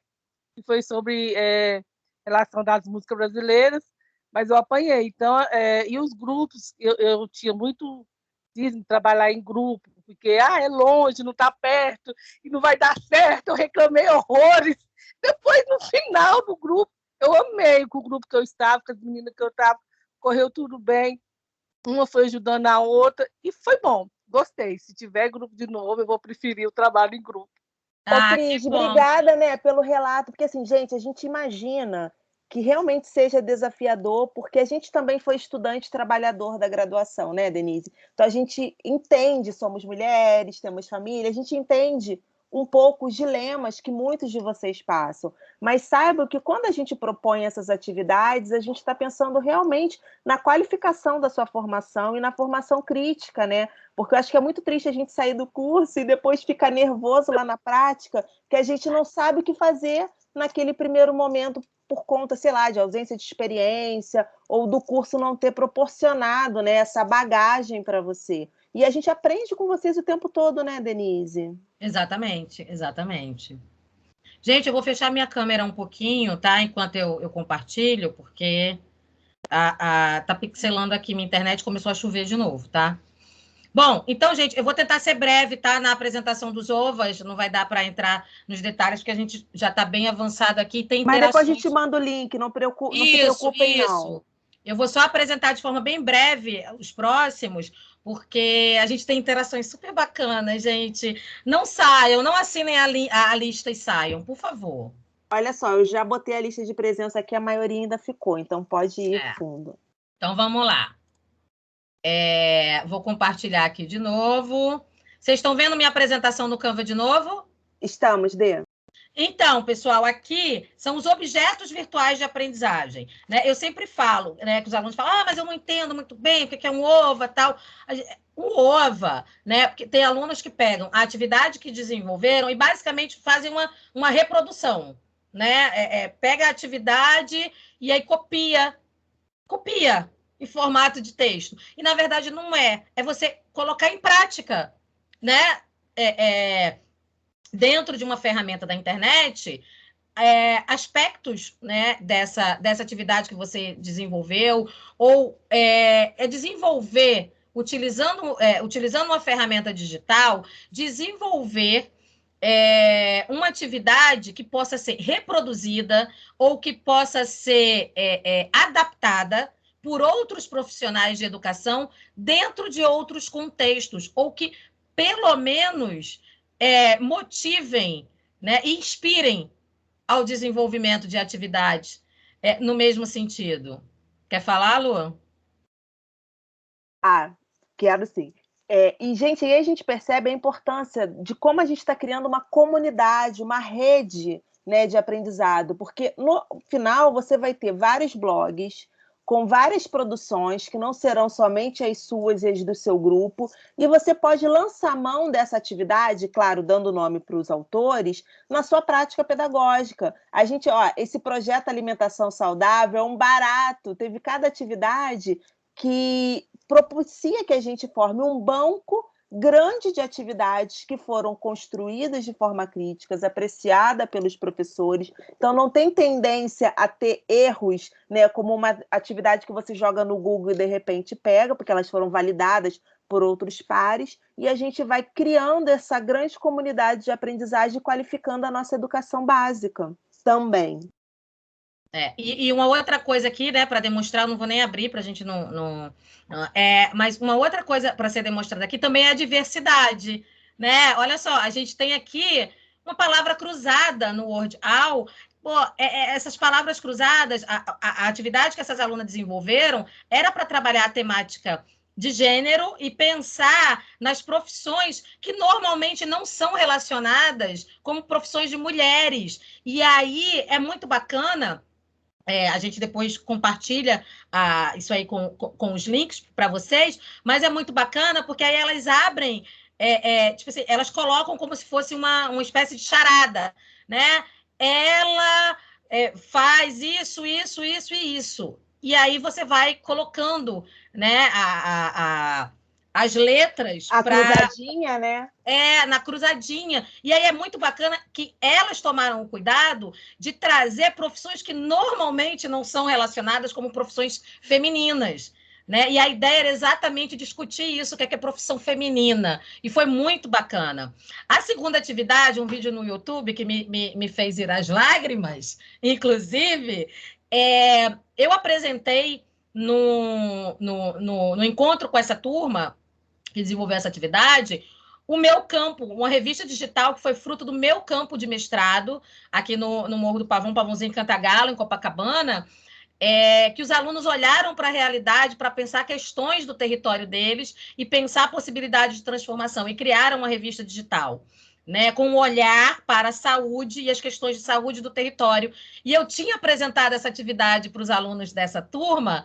que foi sobre relação das músicas brasileiras, mas eu apanhei. Então, e os grupos, eu tinha muito de trabalhar em grupo, porque é longe, não está perto, e não vai dar certo, eu reclamei horrores. Depois, no final do grupo, eu amei com o grupo que eu estava, com as meninas que eu estava, correu tudo bem, uma foi ajudando a outra, e foi bom, gostei. Se tiver grupo de novo, eu vou preferir o trabalho em grupo. Cris, obrigada, né, pelo relato, porque assim, gente, a gente imagina que realmente seja desafiador, porque a gente também foi estudante trabalhador da graduação, né, Denise? Então a gente entende, somos mulheres, temos família, a gente entende um pouco os dilemas que muitos de vocês passam. Mas saibam que quando a gente propõe essas atividades, a gente está pensando realmente na qualificação da sua formação e na formação crítica, né? Porque eu acho que é muito triste a gente sair do curso e depois ficar nervoso lá na prática, que a gente não sabe o que fazer naquele primeiro momento por conta, sei lá, de ausência de experiência ou do curso não ter proporcionado, né, essa bagagem para você. E a gente aprende com vocês o tempo todo, né, Denise? Exatamente, exatamente. Gente, eu vou fechar minha câmera um pouquinho, tá? Enquanto eu compartilho, porque tá pixelando aqui minha internet, começou a chover de novo, tá? Bom, então, gente, eu vou tentar ser breve, tá? Na apresentação dos OVAs, não vai dar para entrar nos detalhes, porque a gente já está bem avançado aqui, tem Mas interações... depois a gente manda o link, não se preocupem, não. Eu vou só apresentar de forma bem breve os próximos, porque a gente tem interações super bacanas, gente. Não saiam, não assinem a lista e saiam, por favor. Olha só, eu já botei a lista de presença aqui, a maioria ainda ficou, então pode ir fundo. Então, vamos lá. Vou compartilhar aqui de novo. Vocês estão vendo minha apresentação no Canva de novo? Estamos, Dê. Então, pessoal, aqui são os objetos virtuais de aprendizagem, né? Eu sempre falo, né, que os alunos falam, mas eu não entendo muito bem o que é um OVA, tal. Um OVA, né? Porque tem alunos que pegam a atividade que desenvolveram e basicamente fazem uma reprodução, né? Pega a atividade e aí copia em formato de texto. E, na verdade, não é. É você colocar em prática, né? Dentro de uma ferramenta da internet, aspectos, né, dessa atividade que você desenvolveu, ou desenvolver, utilizando uma ferramenta digital, desenvolver uma atividade que possa ser reproduzida ou que possa ser adaptada por outros profissionais de educação dentro de outros contextos, ou que, pelo menos, motivem, né, e inspirem ao desenvolvimento de atividades no mesmo sentido. Quer falar, Lu? Quero sim. E, gente, aí a gente percebe a importância de como a gente está criando uma comunidade, uma rede, né, de aprendizado, porque no final você vai ter vários blogs com várias produções que não serão somente as suas e as do seu grupo, e você pode lançar mão dessa atividade, claro, dando nome para os autores, na sua prática pedagógica. Esse projeto Alimentação Saudável é um barato, teve cada atividade que propicia que a gente forme um banco grande de atividades que foram construídas de forma crítica, apreciada pelos professores. Então, não tem tendência a ter erros, né, como uma atividade que você joga no Google e, de repente, pega, porque elas foram validadas por outros pares, e a gente vai criando essa grande comunidade de aprendizagem, qualificando a nossa educação básica também. E uma outra coisa aqui, né, para demonstrar, não vou nem abrir para a gente mas uma outra coisa para ser demonstrada aqui também é a diversidade, né? Olha só, a gente tem aqui uma palavra cruzada no Word All. Essas palavras cruzadas, a atividade que essas alunas desenvolveram era para trabalhar a temática de gênero e pensar nas profissões que normalmente não são relacionadas como profissões de mulheres. E aí é muito bacana. A gente depois compartilha isso aí com os links para vocês, mas é muito bacana porque aí elas abrem, tipo assim, elas colocam como se fosse uma espécie de charada, né? Ela faz isso, isso, isso e isso. E aí você vai colocando, né, as letras para... cruzadinha, né? Na cruzadinha. E aí é muito bacana que elas tomaram o cuidado de trazer profissões que normalmente não são relacionadas como profissões femininas, né? E a ideia era exatamente discutir isso, o que é profissão feminina. E foi muito bacana. A segunda atividade, um vídeo no YouTube que me fez ir às lágrimas, inclusive, eu apresentei no encontro com essa turma que desenvolveu essa atividade, o meu campo, uma revista digital que foi fruto do meu campo de mestrado, aqui no Morro do Pavão, Pavãozinho em Cantagalo, em Copacabana, que os alunos olharam para a realidade para pensar questões do território deles e pensar a possibilidade de transformação, e criaram uma revista digital, né, com um olhar para a saúde e as questões de saúde do território. E eu tinha apresentado essa atividade para os alunos dessa turma,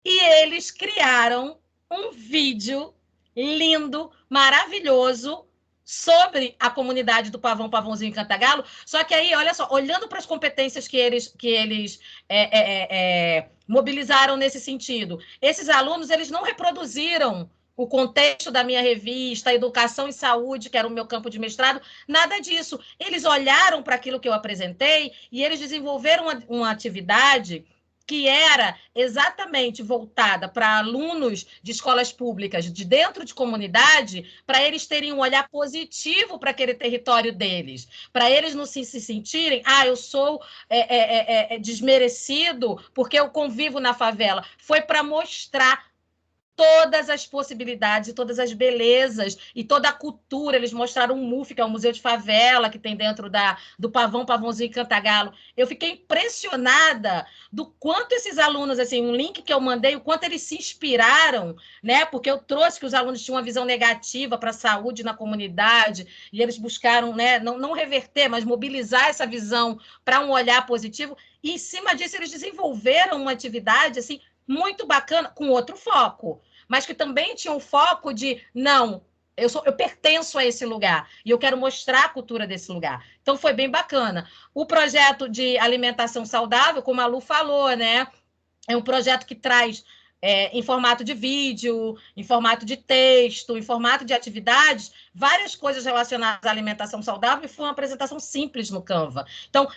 e eles criaram um vídeo lindo, maravilhoso, sobre a comunidade do Pavão, Pavãozinho em Cantagalo. Só que aí, olha só, olhando para as competências que eles mobilizaram nesse sentido, esses alunos, eles não reproduziram o contexto da minha revista, educação e saúde, que era o meu campo de mestrado, nada disso. Eles olharam para aquilo que eu apresentei e eles desenvolveram uma atividade que era exatamente voltada para alunos de escolas públicas de dentro de comunidade, para eles terem um olhar positivo para aquele território deles, para eles não se sentirem, eu sou desmerecido porque eu convivo na favela. Foi para mostrar todas as possibilidades, todas as belezas e toda a cultura. Eles mostraram o MUF, que é o Museu de Favela, que tem dentro do Pavãozinho e Cantagalo. Eu fiquei impressionada do quanto esses alunos, assim, um link que eu mandei, o quanto eles se inspiraram, né? Porque eu trouxe que os alunos tinham uma visão negativa para a saúde na comunidade, e eles buscaram, né, não reverter, mas mobilizar essa visão para um olhar positivo. E, em cima disso, eles desenvolveram uma atividade, assim, muito bacana, com outro foco, mas que também tinha um foco de, não, eu pertenço a esse lugar, e eu quero mostrar a cultura desse lugar. Então, foi bem bacana. O projeto de alimentação saudável, como a Lu falou, né, é um projeto que traz em formato de vídeo, em formato de texto, em formato de atividades, várias coisas relacionadas à alimentação saudável, e foi uma apresentação simples no Canva. Então,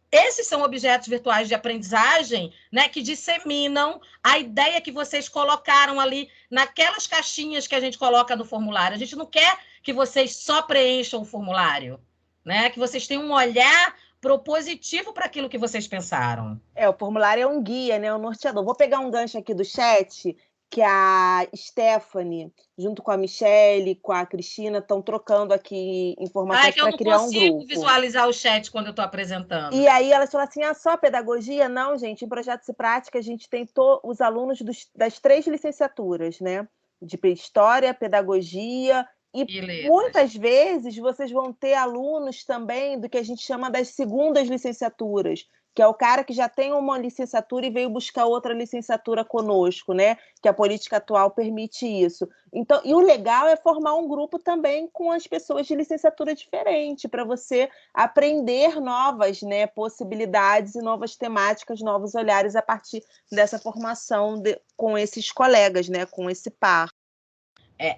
esses são objetos virtuais de aprendizagem, né, que disseminam a ideia que vocês colocaram ali naquelas caixinhas que a gente coloca no formulário. A gente não quer que vocês só preencham o formulário, né, que vocês tenham um olhar propositivo para aquilo que vocês pensaram. O formulário é um guia, né, um norteador. Vou pegar um gancho aqui do chat, que a Stephanie, junto com a Michelle, com a Cristina, estão trocando aqui informações para criar um grupo. Eu não consigo visualizar o chat quando eu estou apresentando. E aí elas falam assim, só pedagogia? Não, gente, em Projetos e Práticas a gente tem os alunos das 3 licenciaturas, né? De História, Pedagogia e muitas vezes vocês vão ter alunos também do que a gente chama das segundas licenciaturas, que é o cara que já tem uma licenciatura e veio buscar outra licenciatura conosco, né? Que a política atual permite isso. Então, e o legal é formar um grupo também com as pessoas de licenciatura diferente, para você aprender novas, né, possibilidades e novas temáticas, novos olhares a partir dessa formação com esses colegas, né? Com esse par.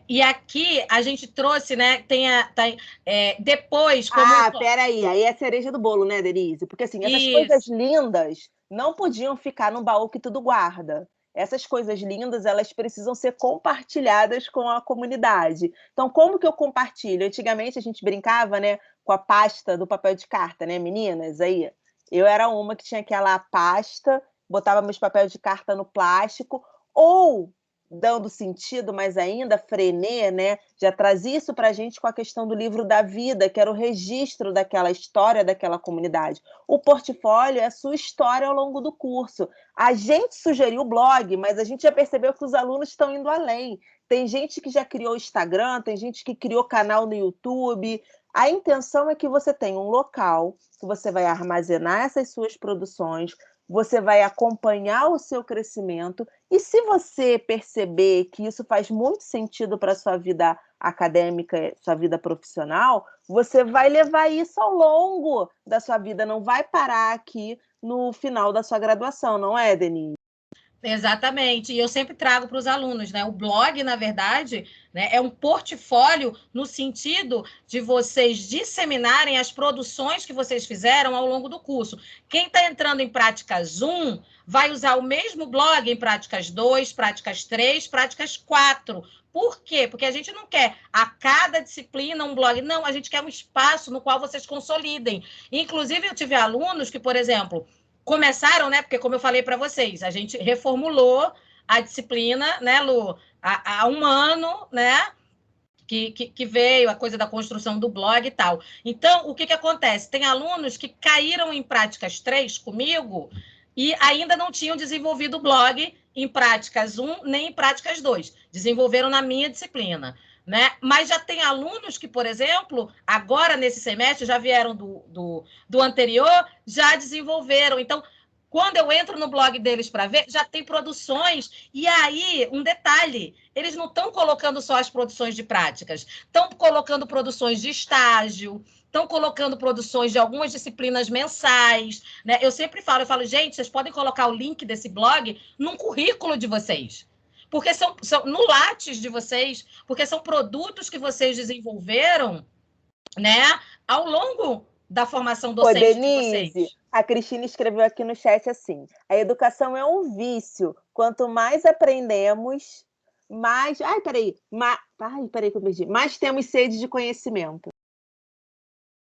E aqui a gente trouxe, né? Depois. Peraí, aí é a cereja do bolo, né, Denise? Porque assim, essas coisas lindas não podiam ficar no baú que tudo guarda. Essas coisas lindas, elas precisam ser compartilhadas com a comunidade. Então, como que eu compartilho? Antigamente a gente brincava, né, com a pasta do papel de carta, né, meninas? Aí eu era uma que tinha aquela pasta, botava meus papéis de carta no plástico, ou dando sentido, mas ainda Freinet, né, já trazia isso para a gente com a questão do livro da vida, que era o registro daquela história daquela comunidade. O portfólio é a sua história ao longo do curso. A gente sugeriu o blog, mas a gente já percebeu que os alunos estão indo além. Tem gente que já criou Instagram, tem gente que criou canal no YouTube. A intenção é que você tenha um local que você vai armazenar essas suas produções, você vai acompanhar o seu crescimento, e se você perceber que isso faz muito sentido para a sua vida acadêmica, sua vida profissional, você vai levar isso ao longo da sua vida, não vai parar aqui no final da sua graduação, não é, Denise? Exatamente, e eu sempre trago para os alunos, né? O blog, na verdade, né, é um portfólio no sentido de vocês disseminarem as produções que vocês fizeram ao longo do curso. Quem está entrando em Práticas 1 vai usar o mesmo blog em Práticas 2, Práticas 3, Práticas 4. Por quê? Porque a gente não quer a cada disciplina um blog, não, a gente quer um espaço no qual vocês consolidem. Inclusive, eu tive alunos que, por exemplo, começaram, né? Porque, como eu falei para vocês, a gente reformulou a disciplina, né, Lu? Há um ano, né? Que veio a coisa da construção do blog e tal. Então, o que acontece? Tem alunos que caíram em Práticas 3 comigo e ainda não tinham desenvolvido o blog em Práticas 1 nem em Práticas 2. Desenvolveram na minha disciplina. Né? Mas já tem alunos que, por exemplo, agora nesse semestre já vieram do anterior, já desenvolveram. Então, quando eu entro no blog deles para ver, já tem produções. E aí, um detalhe, eles não estão colocando só as produções de práticas, estão colocando produções de estágio, estão colocando produções de algumas disciplinas mensais. Né? Eu sempre falo, gente, vocês podem colocar o link desse blog num currículo de vocês. porque são no Lattes de vocês, porque são produtos que vocês desenvolveram, né, ao longo da formação docente de Denise, vocês. a Cristina escreveu aqui no chat assim: a educação é um vício. Quanto mais aprendemos, mais. Ai, peraí que eu perdi. Mais temos sede de conhecimento.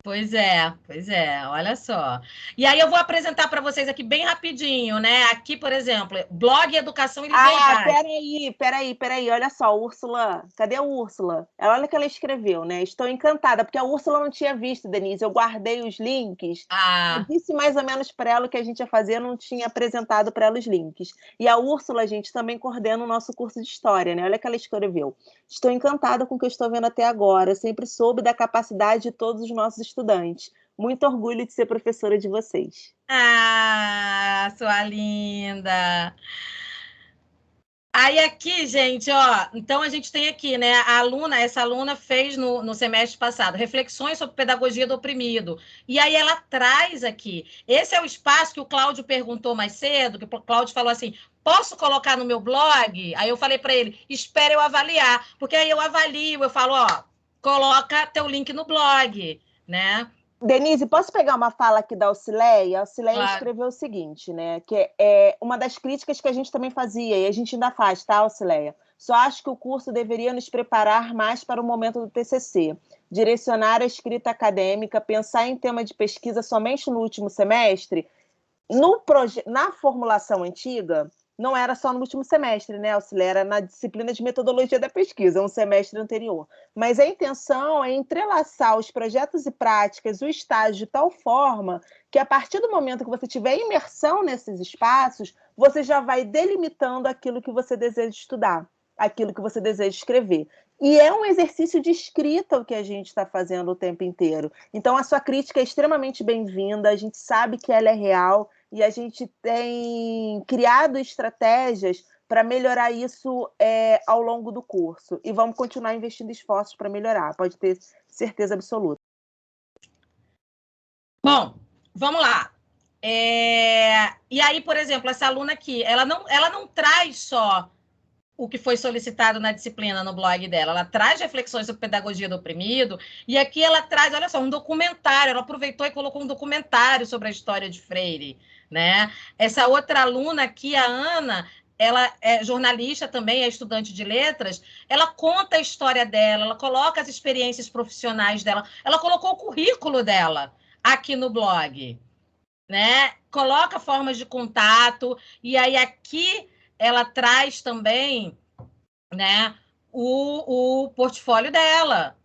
Pois é, olha só. E aí eu vou apresentar para vocês aqui bem rapidinho, né? Aqui, por exemplo, blog Educação e Liberdade. Peraí, olha só, Úrsula, cadê a Úrsula? Olha o que ela escreveu, né? Estou encantada, porque a Úrsula não tinha visto, Denise, eu guardei os links, eu disse mais ou menos para ela o que a gente ia fazer, eu não tinha apresentado para ela os links. E a Úrsula, gente, também coordena o nosso curso de História, né? Olha o que ela escreveu. Estou encantada com o que eu estou vendo até agora, sempre soube da capacidade de todos os nossos estudantes. Muito orgulho de ser professora de vocês. Ah, sua linda! Aí aqui, gente, ó, então a gente tem aqui, né, essa aluna fez no semestre passado, reflexões sobre pedagogia do oprimido, e aí ela traz aqui, esse é o espaço que o Cláudio perguntou mais cedo, que o Cláudio falou assim, posso colocar no meu blog? Aí eu falei para ele, espere eu avaliar, porque aí eu avalio, eu falo, ó, coloca teu link no blog, né? Denise, posso pegar uma fala aqui da Aucileia? A Aucileia Claro. Escreveu o seguinte, né? Que é uma das críticas que a gente também fazia, e a gente ainda faz, tá, Aucileia? Só acho que o curso deveria nos preparar mais para o momento do TCC, direcionar a escrita acadêmica, pensar em tema de pesquisa somente no último semestre. Na formulação antiga, não era só no último semestre, né, Auxilia? Era na disciplina de metodologia da pesquisa, um semestre anterior. Mas a intenção é entrelaçar os projetos e práticas, o estágio, de tal forma que, a partir do momento que você tiver imersão nesses espaços, você já vai delimitando aquilo que você deseja estudar, aquilo que você deseja escrever. E é um exercício de escrita o que a gente está fazendo o tempo inteiro. Então, a sua crítica é extremamente bem-vinda, a gente sabe que ela é real, e a gente tem criado estratégias para melhorar isso ao longo do curso. E vamos continuar investindo esforços para melhorar, pode ter certeza absoluta. Bom, vamos lá. E aí, por exemplo, essa aluna aqui, ela não traz só o que foi solicitado na disciplina no blog dela, ela traz reflexões sobre pedagogia do oprimido, e aqui ela traz, olha só, um documentário, ela aproveitou e colocou um documentário sobre a história de Freire, né? Essa outra aluna aqui, a Ana, ela é jornalista também, é estudante de letras, ela conta a história dela, ela coloca as experiências profissionais dela, ela colocou o currículo dela aqui no blog, né? Coloca formas de contato, e aí aqui ela traz também, né, o portfólio dela.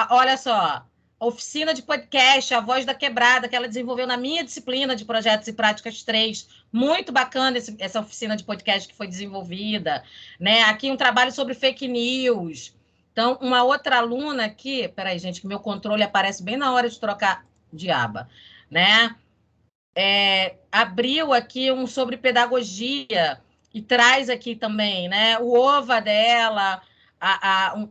Olha só, a oficina de podcast, a Voz da Quebrada, que ela desenvolveu na minha disciplina de Projetos e Práticas 3. Muito bacana essa oficina de podcast que foi desenvolvida, né? Aqui um trabalho sobre fake news. Então, uma outra aluna aqui, peraí, gente, que meu controle aparece bem na hora de trocar de aba, né? Abriu aqui um sobre pedagogia e traz aqui também, né? O OVA dela,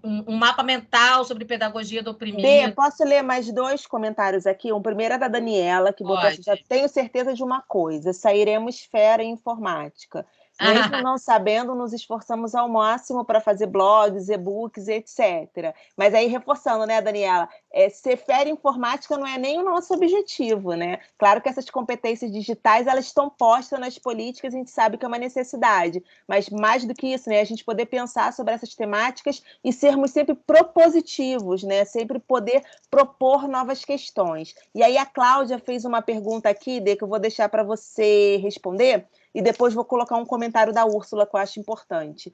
um mapa mental sobre pedagogia do oprimido. Posso ler mais 2 comentários aqui? Um primeiro é da Daniela, que botou assim, já tenho certeza de uma coisa, sairemos fera em informática. Mesmo não sabendo, nos esforçamos ao máximo para fazer blogs, e-books, etc. Mas aí, reforçando, né, Daniela, ser fera em informática não é nem o nosso objetivo, né? Claro que essas competências digitais, elas estão postas nas políticas, a gente sabe que é uma necessidade, mas mais do que isso, né, a gente poder pensar sobre essas temáticas e sermos sempre propositivos, né? Sempre poder propor novas questões. E aí a Cláudia fez uma pergunta aqui, Dê, que eu vou deixar para você responder, e depois vou colocar um comentário da Úrsula que eu acho importante.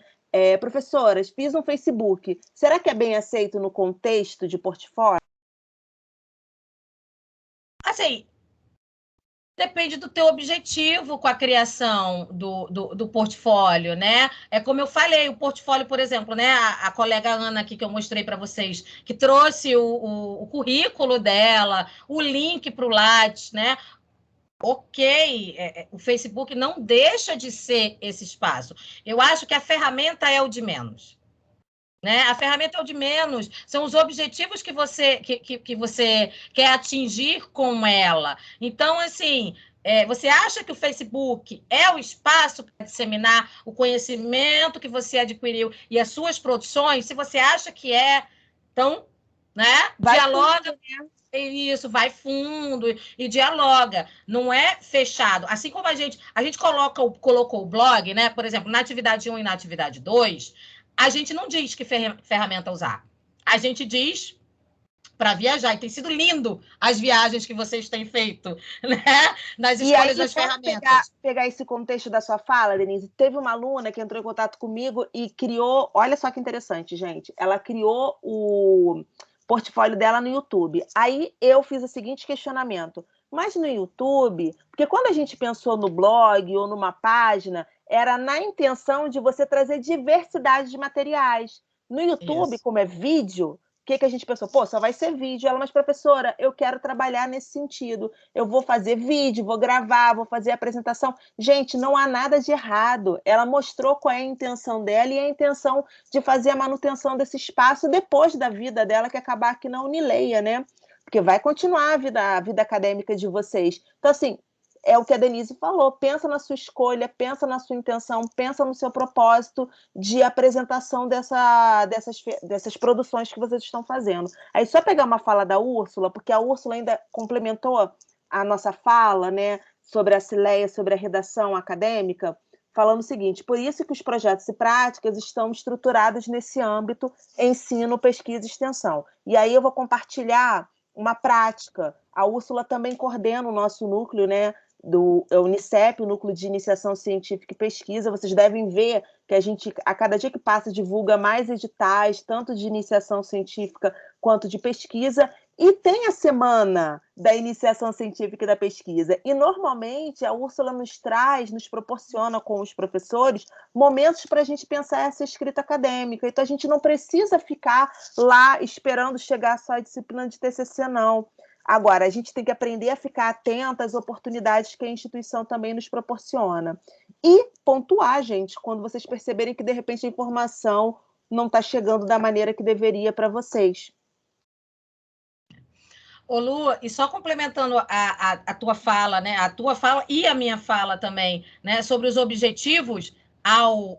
Professoras, fiz um Facebook. Será que é bem aceito no contexto de portfólio? Assim, depende do teu objetivo com a criação do portfólio, né? É como eu falei, o portfólio, por exemplo, né? A colega Ana aqui que eu mostrei para vocês, que trouxe o currículo dela, o link para o Lattes, né? Ok, o Facebook não deixa de ser esse espaço. Eu acho que a ferramenta é o de menos. Né? A ferramenta é o de menos, são os objetivos que você quer atingir com ela. Então, assim, Você acha que o Facebook é o espaço para disseminar o conhecimento que você adquiriu e as suas produções? Se você acha que então, né, dialoga. Isso, vai fundo e dialoga, não é fechado. Assim como a gente colocou o blog, né? Por exemplo, na atividade 1 e na atividade 2, a gente não diz que ferramenta usar. A gente diz para viajar, e tem sido lindo as viagens que vocês têm feito, né? Nas escolhas das ferramentas. Pegar esse contexto da sua fala, Denise, teve uma aluna que entrou em contato comigo e criou, olha só que interessante, gente, ela criou o portfólio dela no YouTube. Aí eu fiz o seguinte questionamento, mas no YouTube, porque quando a gente pensou no blog ou numa página, era na intenção de você trazer diversidade de materiais. No YouTube, Isso. como é vídeo, o que a gente pensou? Pô, só vai ser vídeo. Ela, mas professora, eu quero trabalhar nesse sentido. Eu vou fazer vídeo, vou gravar, vou fazer apresentação. Gente, não há nada de errado. Ela mostrou qual é a intenção dela e a intenção de fazer a manutenção desse espaço depois da vida dela, que acabar aqui na Unileia, né? Porque vai continuar a vida acadêmica de vocês. Então, assim, é o que a Denise falou, pensa na sua escolha, pensa na sua intenção, pensa no seu propósito de apresentação dessas produções que vocês estão fazendo. Aí só pegar uma fala da Úrsula, porque a Úrsula ainda complementou a nossa fala, né, sobre a Cileia, sobre a redação acadêmica, falando o seguinte, por isso que os projetos e práticas estão estruturados nesse âmbito ensino, pesquisa e extensão. E aí eu vou compartilhar uma prática. A Úrsula também coordena o nosso núcleo, né, do Unicep, o Núcleo de Iniciação Científica e Pesquisa. Vocês devem ver que a gente, a cada dia que passa, divulga mais editais, tanto de iniciação científica quanto de pesquisa, e tem a Semana da Iniciação Científica e da Pesquisa. E, normalmente, a Úrsula nos proporciona com os professores momentos para a gente pensar essa escrita acadêmica. Então, a gente não precisa ficar lá esperando chegar só a disciplina de TCC, não. Agora, a gente tem que aprender a ficar atenta às oportunidades que a instituição também nos proporciona. E pontuar, gente, quando vocês perceberem que, de repente, a informação não está chegando da maneira que deveria para vocês. Ô, Lu, e só complementando a tua fala, né? A tua fala e a minha fala também, né? Sobre os objetivos ao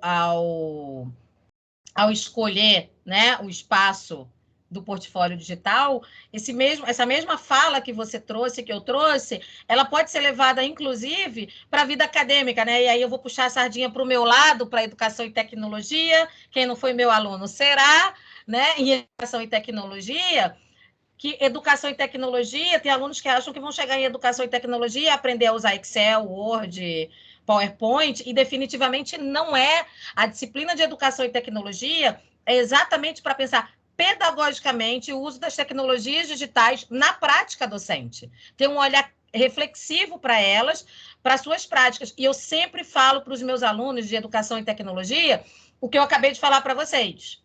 escolher, né, o espaço do portfólio digital, essa mesma fala que você trouxe, que eu trouxe, ela pode ser levada, inclusive, para a vida acadêmica, né? E aí eu vou puxar a sardinha para o meu lado, para educação e tecnologia. Quem não foi meu aluno será, né? Em educação e tecnologia, que educação e tecnologia, tem alunos que acham que vão chegar em educação e tecnologia, aprender a usar Excel, Word, PowerPoint, e definitivamente não é. A disciplina de educação e tecnologia é exatamente para pensar pedagogicamente o uso das tecnologias digitais na prática docente. Ter um olhar reflexivo para elas, para suas práticas. E eu sempre falo para os meus alunos de educação e tecnologia o que eu acabei de falar para vocês.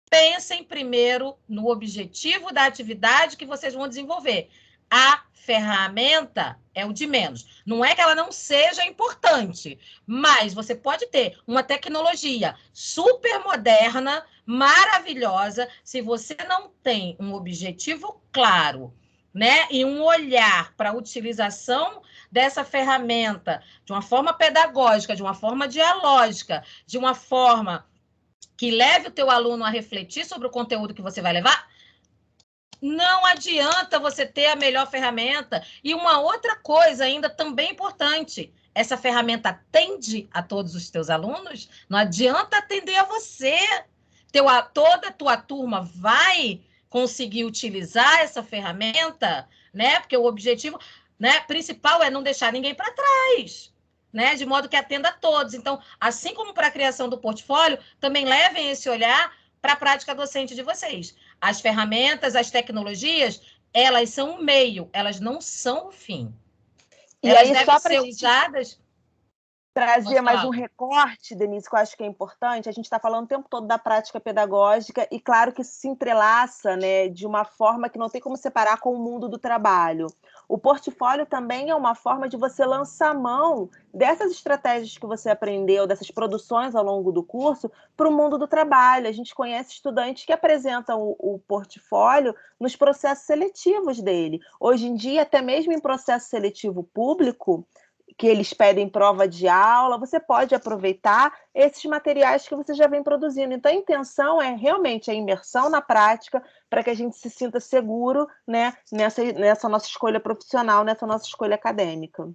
Pensem primeiro no objetivo da atividade que vocês vão desenvolver. A ferramenta é o de menos. Não é que ela não seja importante, mas você pode ter uma tecnologia super moderna, maravilhosa, se você não tem um objetivo claro, né, e um olhar para a utilização dessa ferramenta de uma forma pedagógica, de uma forma dialógica, de uma forma que leve o teu aluno a refletir sobre o conteúdo que você vai levar, não adianta você ter a melhor ferramenta. E uma outra coisa ainda também importante, essa ferramenta atende a todos os teus alunos? Não adianta atender a você. Toda a tua turma vai conseguir utilizar essa ferramenta, né? Porque o objetivo, né, principal é não deixar ninguém para trás, né? De modo que atenda a todos. Então, assim como para a criação do portfólio, também levem esse olhar para a prática docente de vocês. As ferramentas, as tecnologias, elas são um meio, elas não são o fim. Elas aí, devem ser usadas... Trazer mais um recorte, Denise, que eu acho que é importante. A gente está falando o tempo todo da prática pedagógica e, claro, que isso se entrelaça, né, de uma forma que não tem como separar com o mundo do trabalho. O portfólio também é uma forma de você lançar mão dessas estratégias que você aprendeu, dessas produções ao longo do curso, para o mundo do trabalho. A gente conhece estudantes que apresentam o portfólio nos processos seletivos dele. Hoje em dia, até mesmo em processo seletivo público, que eles pedem prova de aula, você pode aproveitar esses materiais que você já vem produzindo. Então, a intenção é realmente a imersão na prática para que a gente se sinta seguro, né, nessa nossa escolha profissional, nessa nossa escolha acadêmica.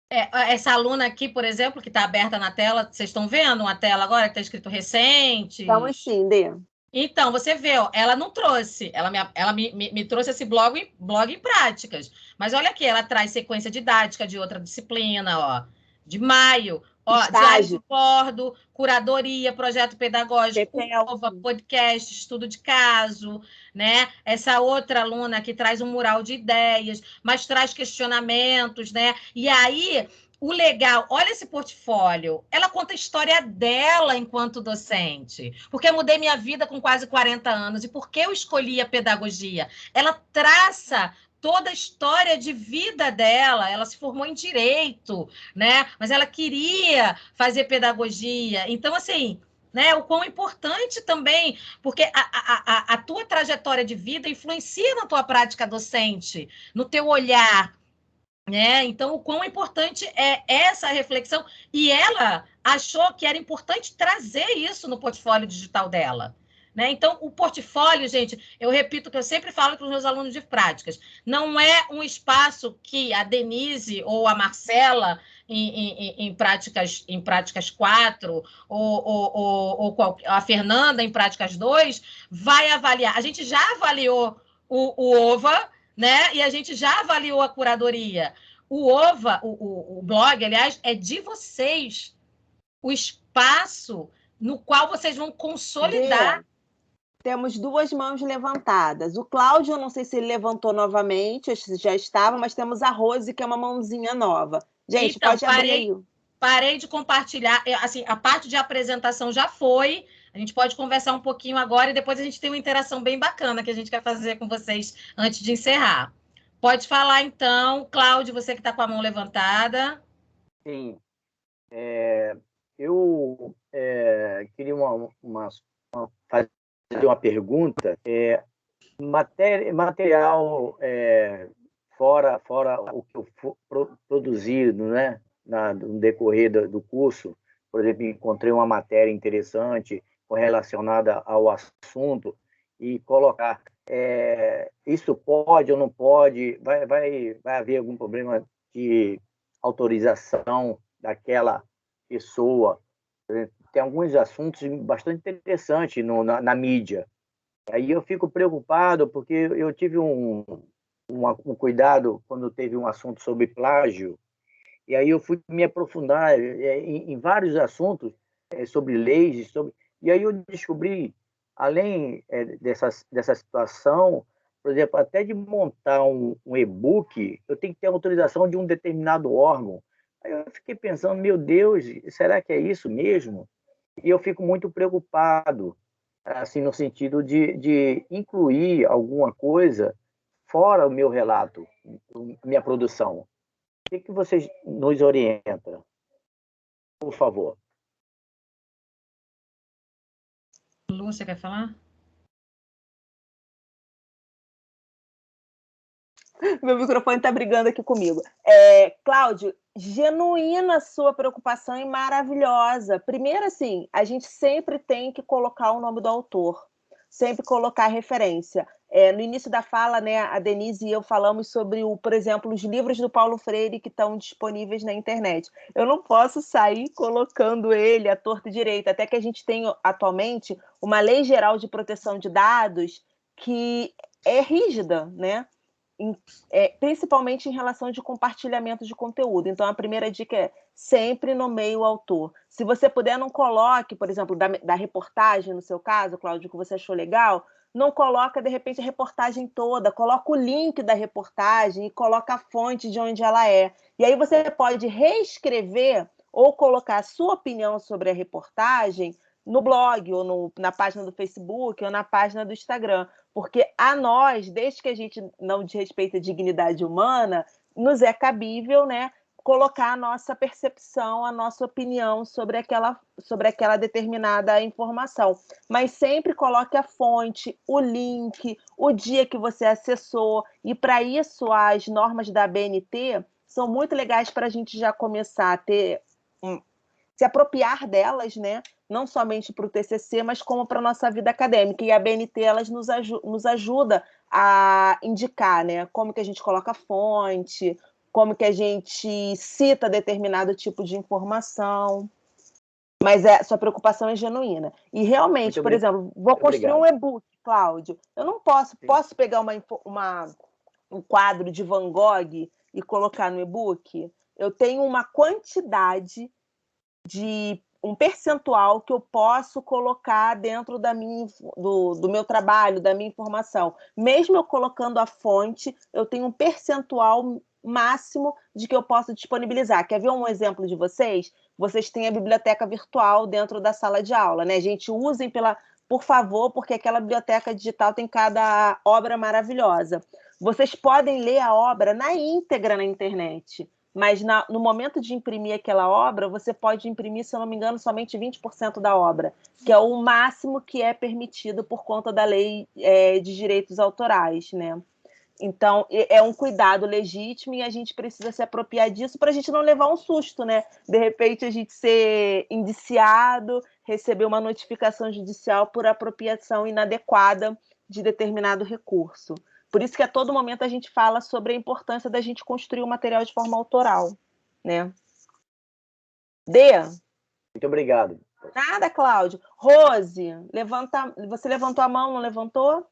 Essa aluna aqui, por exemplo, que está aberta na tela, vocês estão vendo uma tela agora que está escrito recente? Então, sim, Dê. Então, você vê, ó, ela não trouxe, ela me trouxe esse blog em práticas. Mas olha aqui, ela traz sequência didática de outra disciplina, ó, de maio, ó, diário de bordo, curadoria, projeto pedagógico, podcast, estudo de caso, né? Essa outra aluna que traz um mural de ideias, mas traz questionamentos, né? E aí, o legal, olha esse portfólio, ela conta a história dela enquanto docente, porque eu mudei minha vida com quase 40 anos, e por que eu escolhi a pedagogia? Ela traça toda a história de vida dela, ela se formou em Direito, né? Mas ela queria fazer pedagogia, então, assim, né, o quão importante também, porque a tua trajetória de vida influencia na tua prática docente, no teu olhar, né? Então, o quão importante é essa reflexão, e ela achou que era importante trazer isso no portfólio digital dela. Né? Então, o portfólio, gente, eu repito que eu sempre falo para os meus alunos de práticas, não é um espaço que a Denise ou a Marcela, em práticas 4, ou a Fernanda em práticas 2, vai avaliar. A gente já avaliou o OVA, né? E a gente já avaliou a curadoria. O OVA, o blog, aliás, é de vocês. O espaço no qual vocês vão consolidar. Temos duas mãos levantadas. O Cláudio, eu não sei se ele levantou novamente, já estava, mas temos a Rose, que é uma mãozinha nova. Gente, então, pode abrir aí. Parei de compartilhar. Assim, a parte de apresentação já foi. A gente pode conversar um pouquinho agora e depois a gente tem uma interação bem bacana que a gente quer fazer com vocês antes de encerrar. Pode falar, então, Cláudio, você que está com a mão levantada. Sim. Eu queria fazer uma pergunta. Material fora o que eu produzido, né, no decorrer do curso, por exemplo, encontrei uma matéria interessante relacionada ao assunto e colocar isso pode ou não pode, vai haver algum problema de autorização daquela pessoa. Tem alguns assuntos bastante interessantes na mídia. Aí eu fico preocupado porque eu tive um cuidado quando teve um assunto sobre plágio, e aí eu fui me aprofundar em vários assuntos sobre leis, e aí eu descobri, além dessa situação, por exemplo, até de montar um e-book, eu tenho que ter autorização de um determinado órgão. Aí eu fiquei pensando, meu Deus, será que é isso mesmo? E eu fico muito preocupado, assim, no sentido de incluir alguma coisa fora o meu relato, minha produção. O que vocês nos orientam, por favor? Lúcia, quer falar? Meu microfone está brigando aqui comigo. Cláudio, genuína sua preocupação e maravilhosa. Primeiro, assim, a gente sempre tem que colocar o nome do autor, sempre colocar a referência. No início da fala, né, a Denise e eu falamos sobre, por exemplo, os livros do Paulo Freire que estão disponíveis na internet. Eu não posso sair colocando ele à torta e direita, até que a gente tem atualmente uma Lei Geral de Proteção de Dados que é rígida, né? Principalmente em relação de compartilhamento de conteúdo. Então, a primeira dica é sempre nomeie o autor. Se você puder, não coloque, por exemplo, da reportagem, no seu caso, Cláudio, que você achou legal, não coloca, de repente, a reportagem toda, coloca o link da reportagem e coloca a fonte de onde ela é. E aí você pode reescrever ou colocar a sua opinião sobre a reportagem no blog, ou na página do Facebook, ou na página do Instagram. Porque a nós, desde que a gente não desrespeita a dignidade humana, nos é cabível, né, colocar a nossa percepção, a nossa opinião sobre aquela determinada informação. Mas sempre coloque a fonte, o link, o dia que você acessou, e para isso as normas da ABNT são muito legais para a gente já começar a ter, se apropriar delas, né? Não somente para o TCC, mas como para a nossa vida acadêmica. E a ABNT elas nos ajuda a indicar, né? Como que a gente coloca a fonte, como que a gente cita determinado tipo de informação. Mas sua preocupação é genuína. E realmente, por exemplo, vou construir um e-book, Cláudio. Eu não posso pegar um quadro de Van Gogh e colocar no e-book? Eu tenho uma quantidade um percentual que eu posso colocar dentro do meu trabalho, da minha informação. Mesmo eu colocando a fonte, eu tenho um percentual máximo de que eu posso disponibilizar. Quer ver um exemplo de vocês? Vocês têm a biblioteca virtual dentro da sala de aula, né? Gente, usem por favor, porque aquela biblioteca digital tem cada obra maravilhosa. Vocês podem ler a obra na íntegra na internet, mas no momento de imprimir aquela obra, você pode imprimir, se eu não me engano, somente 20% da obra, que é o máximo que é permitido por conta da lei de direitos autorais, né? Então, é um cuidado legítimo e a gente precisa se apropriar disso para a gente não levar um susto, né? De repente, a gente ser indiciado, receber uma notificação judicial por apropriação inadequada de determinado recurso. Por isso que a todo momento a gente fala sobre a importância da gente construir o material de forma autoral, né? Dê. Muito obrigado. Nada, Cláudio. Rose, você levantou a mão, não levantou?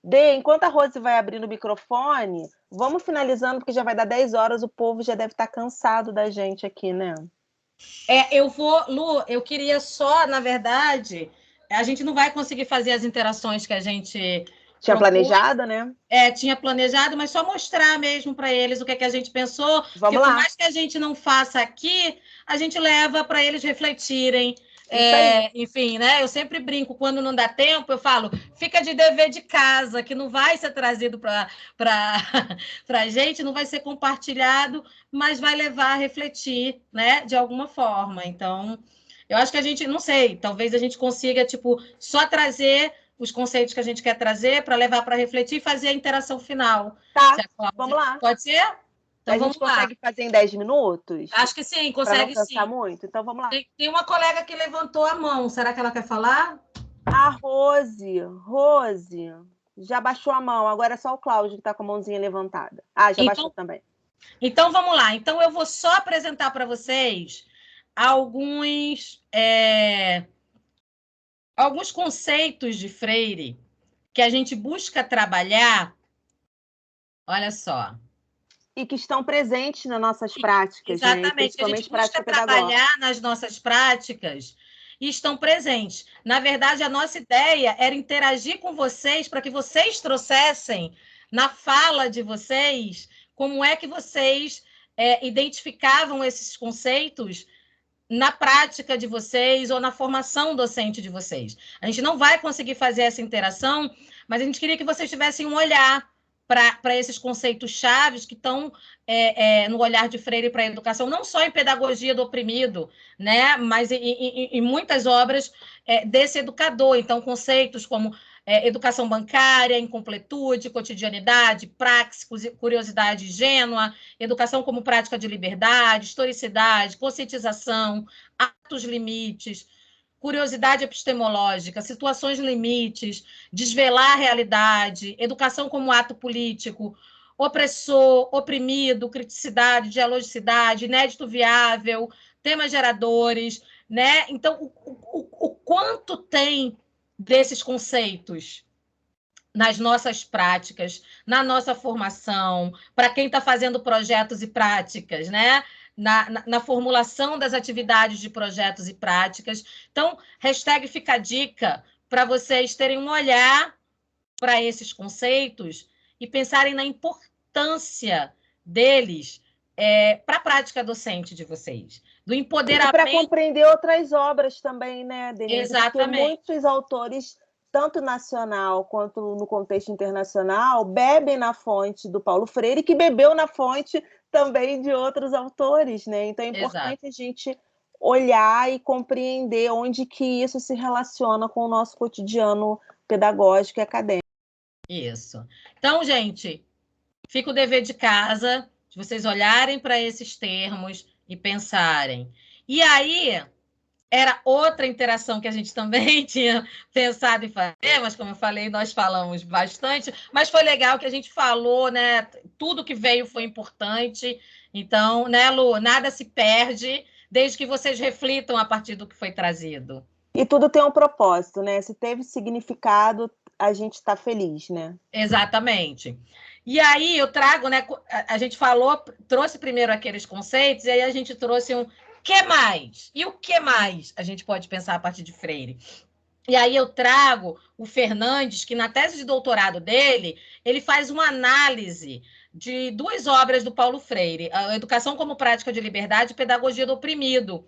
Dê, enquanto a Rose vai abrindo o microfone, vamos finalizando, porque já vai dar 10 horas, o povo já deve estar cansado da gente aqui, né? Lu, eu queria só, na verdade, a gente não vai conseguir fazer as interações que a gente tinha planejado, né? Tinha planejado, mas só mostrar mesmo para eles o que é que a gente pensou. Vamos lá. Por mais que a gente não faça aqui, a gente leva para eles refletirem. Enfim, né? Eu sempre brinco, quando não dá tempo, eu falo, fica de dever de casa, que não vai ser trazido para a gente, não vai ser compartilhado, mas vai levar a refletir, né? De alguma forma. Então, eu acho que a gente, não sei, talvez a gente consiga, só trazer os conceitos que a gente quer trazer para levar para refletir e fazer a interação final. Tá, vamos lá. Pode ser? Então, a gente consegue fazer em 10 minutos? Acho que sim, consegue sim. Não muito, então vamos lá. Tem uma colega que levantou a mão, será que ela quer falar? A Rose, já baixou a mão, agora é só o Cláudio que está com a mãozinha levantada. Já baixou também. Então, vamos lá. Então, eu vou só apresentar para vocês alguns conceitos de Freire que a gente busca trabalhar, olha só. E que estão presentes nas nossas práticas. Exatamente, né? Que a gente busca trabalhar nas nossas práticas e estão presentes. Na verdade, a nossa ideia era interagir com vocês para que vocês trouxessem na fala de vocês como é que vocês identificavam esses conceitos na prática de vocês ou na formação docente de vocês. A gente não vai conseguir fazer essa interação, mas a gente queria que vocês tivessem um olhar para esses conceitos chaves que estão no olhar de Freire para a educação, não só em Pedagogia do Oprimido, né, mas em muitas obras desse educador. Então, conceitos como educação bancária, incompletude, cotidianidade, praxis, curiosidade ingênua, educação como prática de liberdade, historicidade, conscientização, atos limites, curiosidade epistemológica, situações limites, desvelar a realidade, educação como ato político, opressor, oprimido, criticidade, dialogicidade, inédito viável, temas geradores, né? Então, o quanto tem desses conceitos nas nossas práticas, na nossa formação, para quem está fazendo projetos e práticas, né? Na formulação das atividades de projetos e práticas. Então, hashtag fica a dica para vocês terem um olhar para esses conceitos e pensarem na importância deles para a prática docente de vocês. Do empoderamento... Para compreender outras obras também, né, Denise? Exatamente. Porque muitos autores tanto nacional quanto no contexto internacional, bebem na fonte do Paulo Freire, que bebeu na fonte também de outros autores, né? Então é importante a gente olhar e compreender onde que isso se relaciona com o nosso cotidiano pedagógico e acadêmico. Isso. Então, gente, fica o dever de casa, de vocês olharem para esses termos e pensarem. E aí, era outra interação que a gente também tinha pensado em fazer, mas como eu falei, nós falamos bastante, mas foi legal que a gente falou, né? Tudo que veio foi importante. Então, né, Lu, nada se perde, desde que vocês reflitam a partir do que foi trazido. E tudo tem um propósito, né? Se teve significado, a gente está feliz, né? Exatamente. E aí eu trago, né? A gente falou, trouxe primeiro aqueles conceitos, e aí a gente trouxe um que mais? E o que mais a gente pode pensar a partir de Freire? E aí eu trago o Fernandes, que na tese de doutorado dele, ele faz uma análise de 2 obras do Paulo Freire, a Educação como Prática de Liberdade e Pedagogia do Oprimido.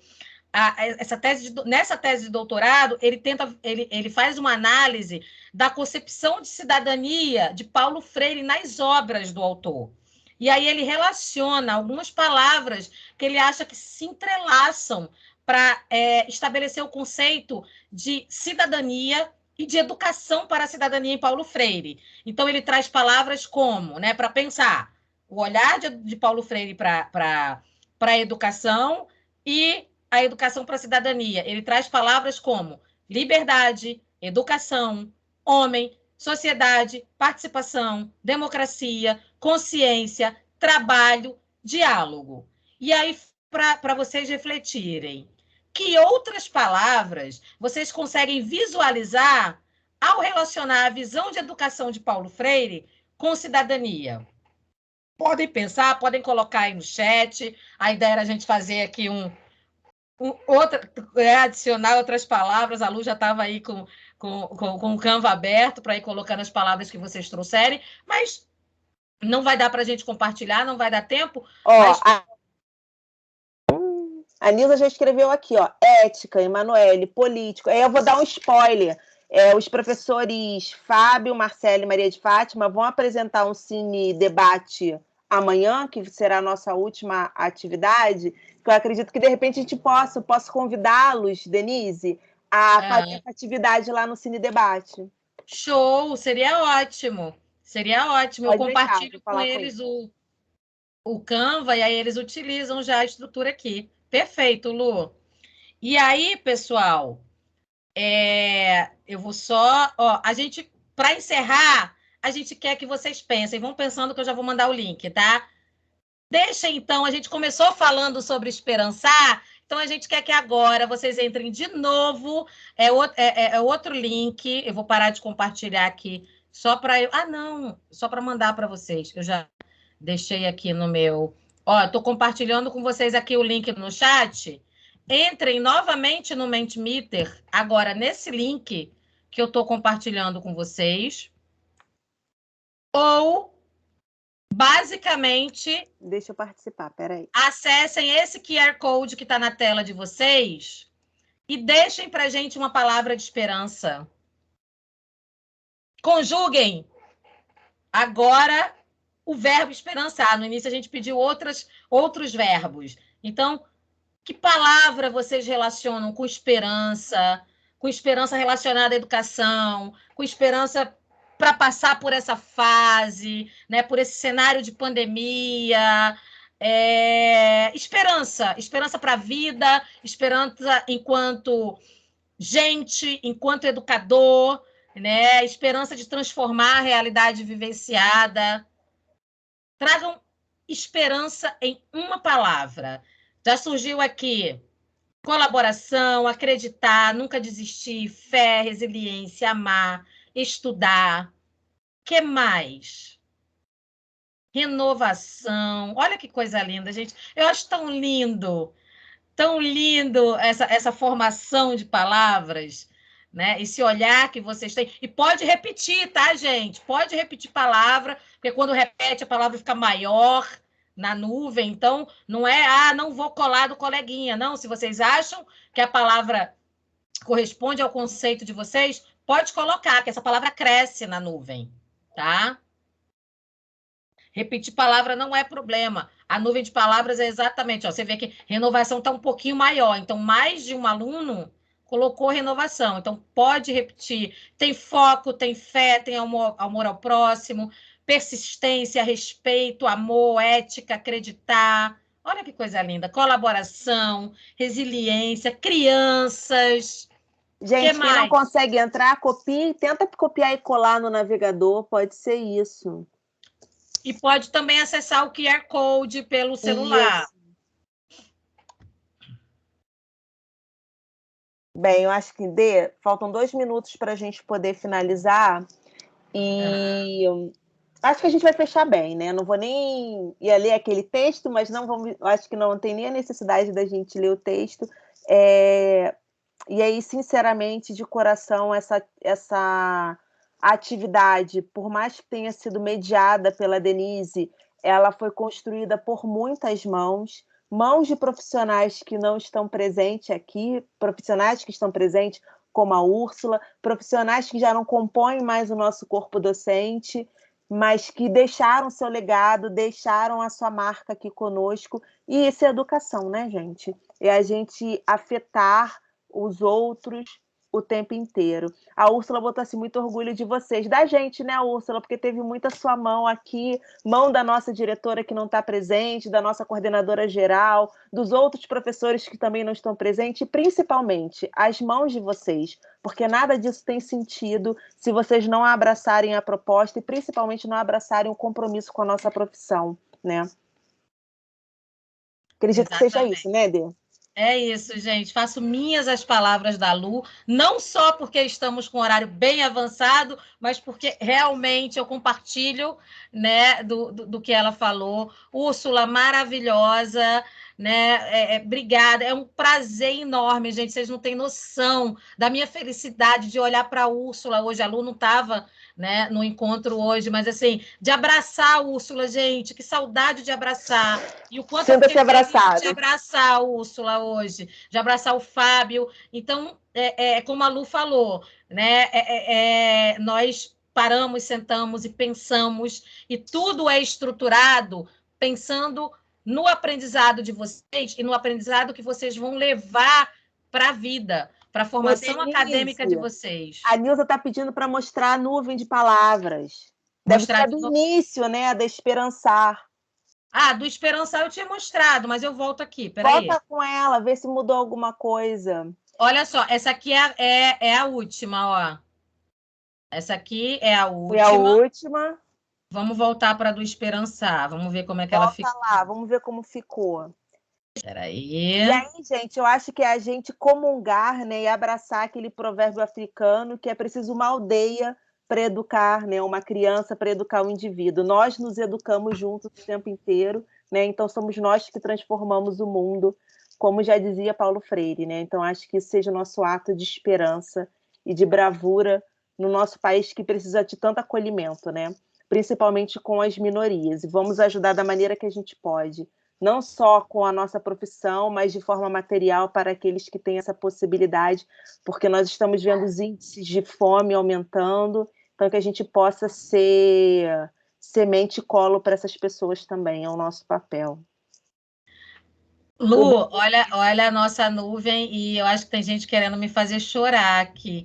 Nessa tese de doutorado, ele faz uma análise da concepção de cidadania de Paulo Freire nas obras do autor. E aí ele relaciona algumas palavras que ele acha que se entrelaçam para estabelecer o conceito de cidadania e de educação para a cidadania em Paulo Freire. Então, ele traz palavras como, né, para pensar o olhar de Paulo Freire para a educação e a educação para a cidadania. Ele traz palavras como liberdade, educação, homem, sociedade, participação, democracia, consciência, trabalho, diálogo. E aí, para vocês refletirem, que outras palavras vocês conseguem visualizar ao relacionar a visão de educação de Paulo Freire com cidadania? Podem pensar, podem colocar aí no chat. A ideia era a gente fazer aqui adicionar outras palavras. A Lu já estava aí com o Canva aberto para ir colocando as palavras que vocês trouxerem, mas não vai dar para a gente compartilhar, não vai dar tempo. Mas... A Nilza já escreveu aqui, ó, ética, Emanuele, político. Aí eu vou dar um spoiler. Os professores Fábio, Marcelo e Maria de Fátima vão apresentar um cine debate amanhã, que será a nossa última atividade, que eu acredito que, de repente, a gente posso convidá-los, Denise, a fazer essa atividade lá no Cine Debate. Show! Seria ótimo. Seria ótimo. Eu compartilho com eles o Canva, e aí eles utilizam já a estrutura aqui. Perfeito, Lu. E aí, pessoal, eu vou só... a gente, para encerrar, a gente quer que vocês pensem. Vão pensando que eu já vou mandar o link, tá? Deixa, então, a gente começou falando sobre esperançar, então a gente quer que agora vocês entrem de novo. Outro link, eu vou parar de compartilhar aqui, só para eu... não, só para mandar para vocês. Eu já deixei aqui no meu... estou compartilhando com vocês aqui o link no chat. Entrem novamente no Mentimeter, agora nesse link que eu estou compartilhando com vocês. Ou, basicamente... Deixa eu participar, peraí. Acessem esse QR Code que está na tela de vocês e deixem para a gente uma palavra de esperança. Conjuguem agora o verbo esperançar. No início a gente pediu outros verbos. Então, que palavra vocês relacionam com esperança relacionada à educação, com esperança para passar por essa fase, né, por esse cenário de pandemia, esperança para a vida, esperança enquanto gente, enquanto educador, né, esperança de transformar a realidade vivenciada. Tragam esperança em uma palavra. Já surgiu aqui colaboração, acreditar, nunca desistir, fé, resiliência, amar, estudar. Que mais? Renovação. Olha que coisa linda, gente. Eu acho tão lindo essa formação de palavras, né? Esse olhar que vocês têm. E pode repetir, tá, gente? Pode repetir palavra, porque quando repete a palavra fica maior na nuvem. Então, não é, não vou colar do coleguinha. Não, se vocês acham que a palavra corresponde ao conceito de vocês, pode colocar, que essa palavra cresce na nuvem, tá? Repetir palavra não é problema. A nuvem de palavras é exatamente, ó, você vê que renovação está um pouquinho maior, então mais de um aluno colocou renovação, então pode repetir. Tem foco, tem fé, tem amor ao próximo, persistência, respeito, amor, ética, acreditar. Olha que coisa linda. Colaboração, resiliência, crianças. Gente, quem não consegue entrar, copia e tenta copiar e colar no navegador, pode ser isso. E pode também acessar o QR Code pelo celular. Isso. Bem, eu acho que faltam 2 minutos para a gente poder finalizar. E acho que a gente vai fechar bem, né? Não vou nem ir ler aquele texto, mas acho que não tem nem a necessidade da gente ler o texto. E aí, sinceramente, de coração, essa atividade, por mais que tenha sido mediada pela Denise, ela foi construída por muitas mãos de profissionais que não estão presentes aqui, profissionais que estão presentes, como a Úrsula, profissionais que já não compõem mais o nosso corpo docente, mas que deixaram seu legado, deixaram a sua marca aqui conosco. E isso é educação, né, gente? É a gente afetar os outros o tempo inteiro. A Úrsula botou assim, muito orgulho de vocês, da gente, né, Úrsula, porque teve muita sua mão aqui, mão da nossa diretora que não está presente, da nossa coordenadora geral, dos outros professores que também não estão presentes, e principalmente as mãos de vocês, porque nada disso tem sentido se vocês não abraçarem a proposta e principalmente não abraçarem o compromisso com a nossa profissão, né? Acredito que seja isso, né, Dê? É isso, gente. Faço minhas as palavras da Lu, não só porque estamos com um horário bem avançado, mas porque realmente eu compartilho, né, do que ela falou. Úrsula, maravilhosa, né? Obrigada. É um prazer enorme, gente. Vocês não têm noção da minha felicidade de olhar para a Úrsula hoje. A Lu não estava, né, no encontro hoje, mas assim, de abraçar a Úrsula, gente, que saudade de abraçar. E o quanto eu fiquei feliz de abraçar a Úrsula hoje, de abraçar o Fábio. Então, como a Lu falou, né, nós paramos, sentamos e pensamos, e tudo é estruturado pensando no aprendizado de vocês e no aprendizado que vocês vão levar para a vida, para a formação acadêmica de vocês. A Nilza está pedindo para mostrar a nuvem de palavras. Deve ser do início, né? Da Esperançar. Do Esperançar eu tinha mostrado, mas eu volto aqui. Peraí. Volta com ela, vê se mudou alguma coisa. Olha só, essa aqui é a última, ó. Essa aqui é a última. Foi a última. Vamos voltar para a do Esperançar. Vamos ver como é que ela ficou. Volta lá, vamos ver como ficou. Peraí. E aí, gente, eu acho que é a gente comungar, né, e abraçar aquele provérbio africano que é preciso uma aldeia para educar, né, uma criança para educar o indivíduo. Nós nos educamos juntos o tempo inteiro, né? Então somos nós que transformamos o mundo, como já dizia Paulo Freire, né? Então acho que isso seja o nosso ato de esperança e de bravura no nosso país que precisa de tanto acolhimento, né? Principalmente com as minorias. E vamos ajudar da maneira que a gente pode, não só com a nossa profissão, mas de forma material para aqueles que têm essa possibilidade, porque nós estamos vendo os índices de fome aumentando, então que a gente possa ser semente e colo para essas pessoas também, é o nosso papel. Lu, olha a nossa nuvem, e eu acho que tem gente querendo me fazer chorar aqui.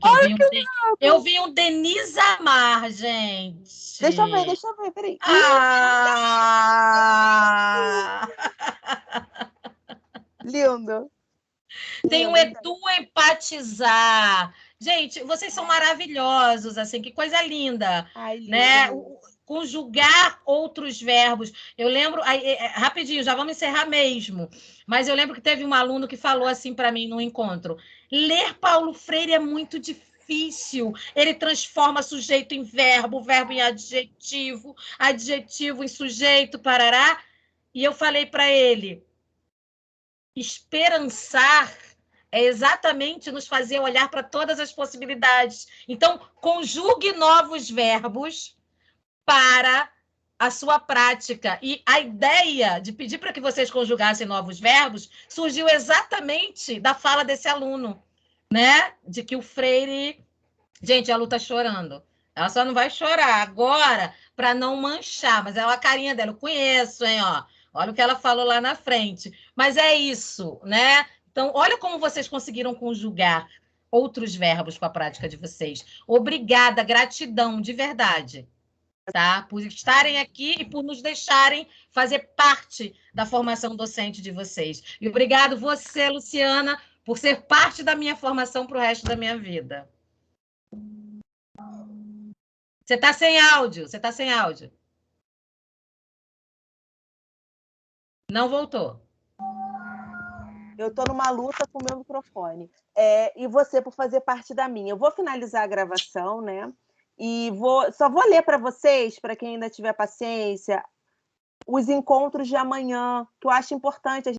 Eu vi um Denise Amar, gente. Deixa eu ver, peraí. Lindo. Tem um Edu Empatizar. Gente, vocês são maravilhosos, assim, que coisa linda. Ai, né? Conjugar outros verbos. Eu lembro, rapidinho, já vamos encerrar mesmo, mas eu lembro que teve um aluno que falou assim para mim no encontro: ler Paulo Freire é muito difícil, ele transforma sujeito em verbo, verbo em adjetivo, adjetivo em sujeito, parará. E eu falei para ele: esperançar é exatamente nos fazer olhar para todas as possibilidades. Então, conjugue novos verbos para a sua prática. E a ideia de pedir para que vocês conjugassem novos verbos surgiu exatamente da fala desse aluno, né? De que o Freire Gente, a Lu tá chorando. Ela só não vai chorar agora para não manchar, mas é a carinha dela. Eu conheço, hein, ó. Olha o que ela falou lá na frente. Mas é isso, né? Então, olha como vocês conseguiram conjugar outros verbos com a prática de vocês. Obrigada, gratidão, de verdade, tá? Por estarem aqui e por nos deixarem fazer parte da formação docente de vocês. E obrigado você, Luciana, por ser parte da minha formação para o resto da minha vida. Você está sem áudio, você está sem áudio. Não voltou. Eu estou numa luta com o meu microfone. E você por fazer parte da minha. Eu vou finalizar a gravação, né? E só vou ler para vocês, para quem ainda tiver paciência, os encontros de amanhã, que eu acho importante a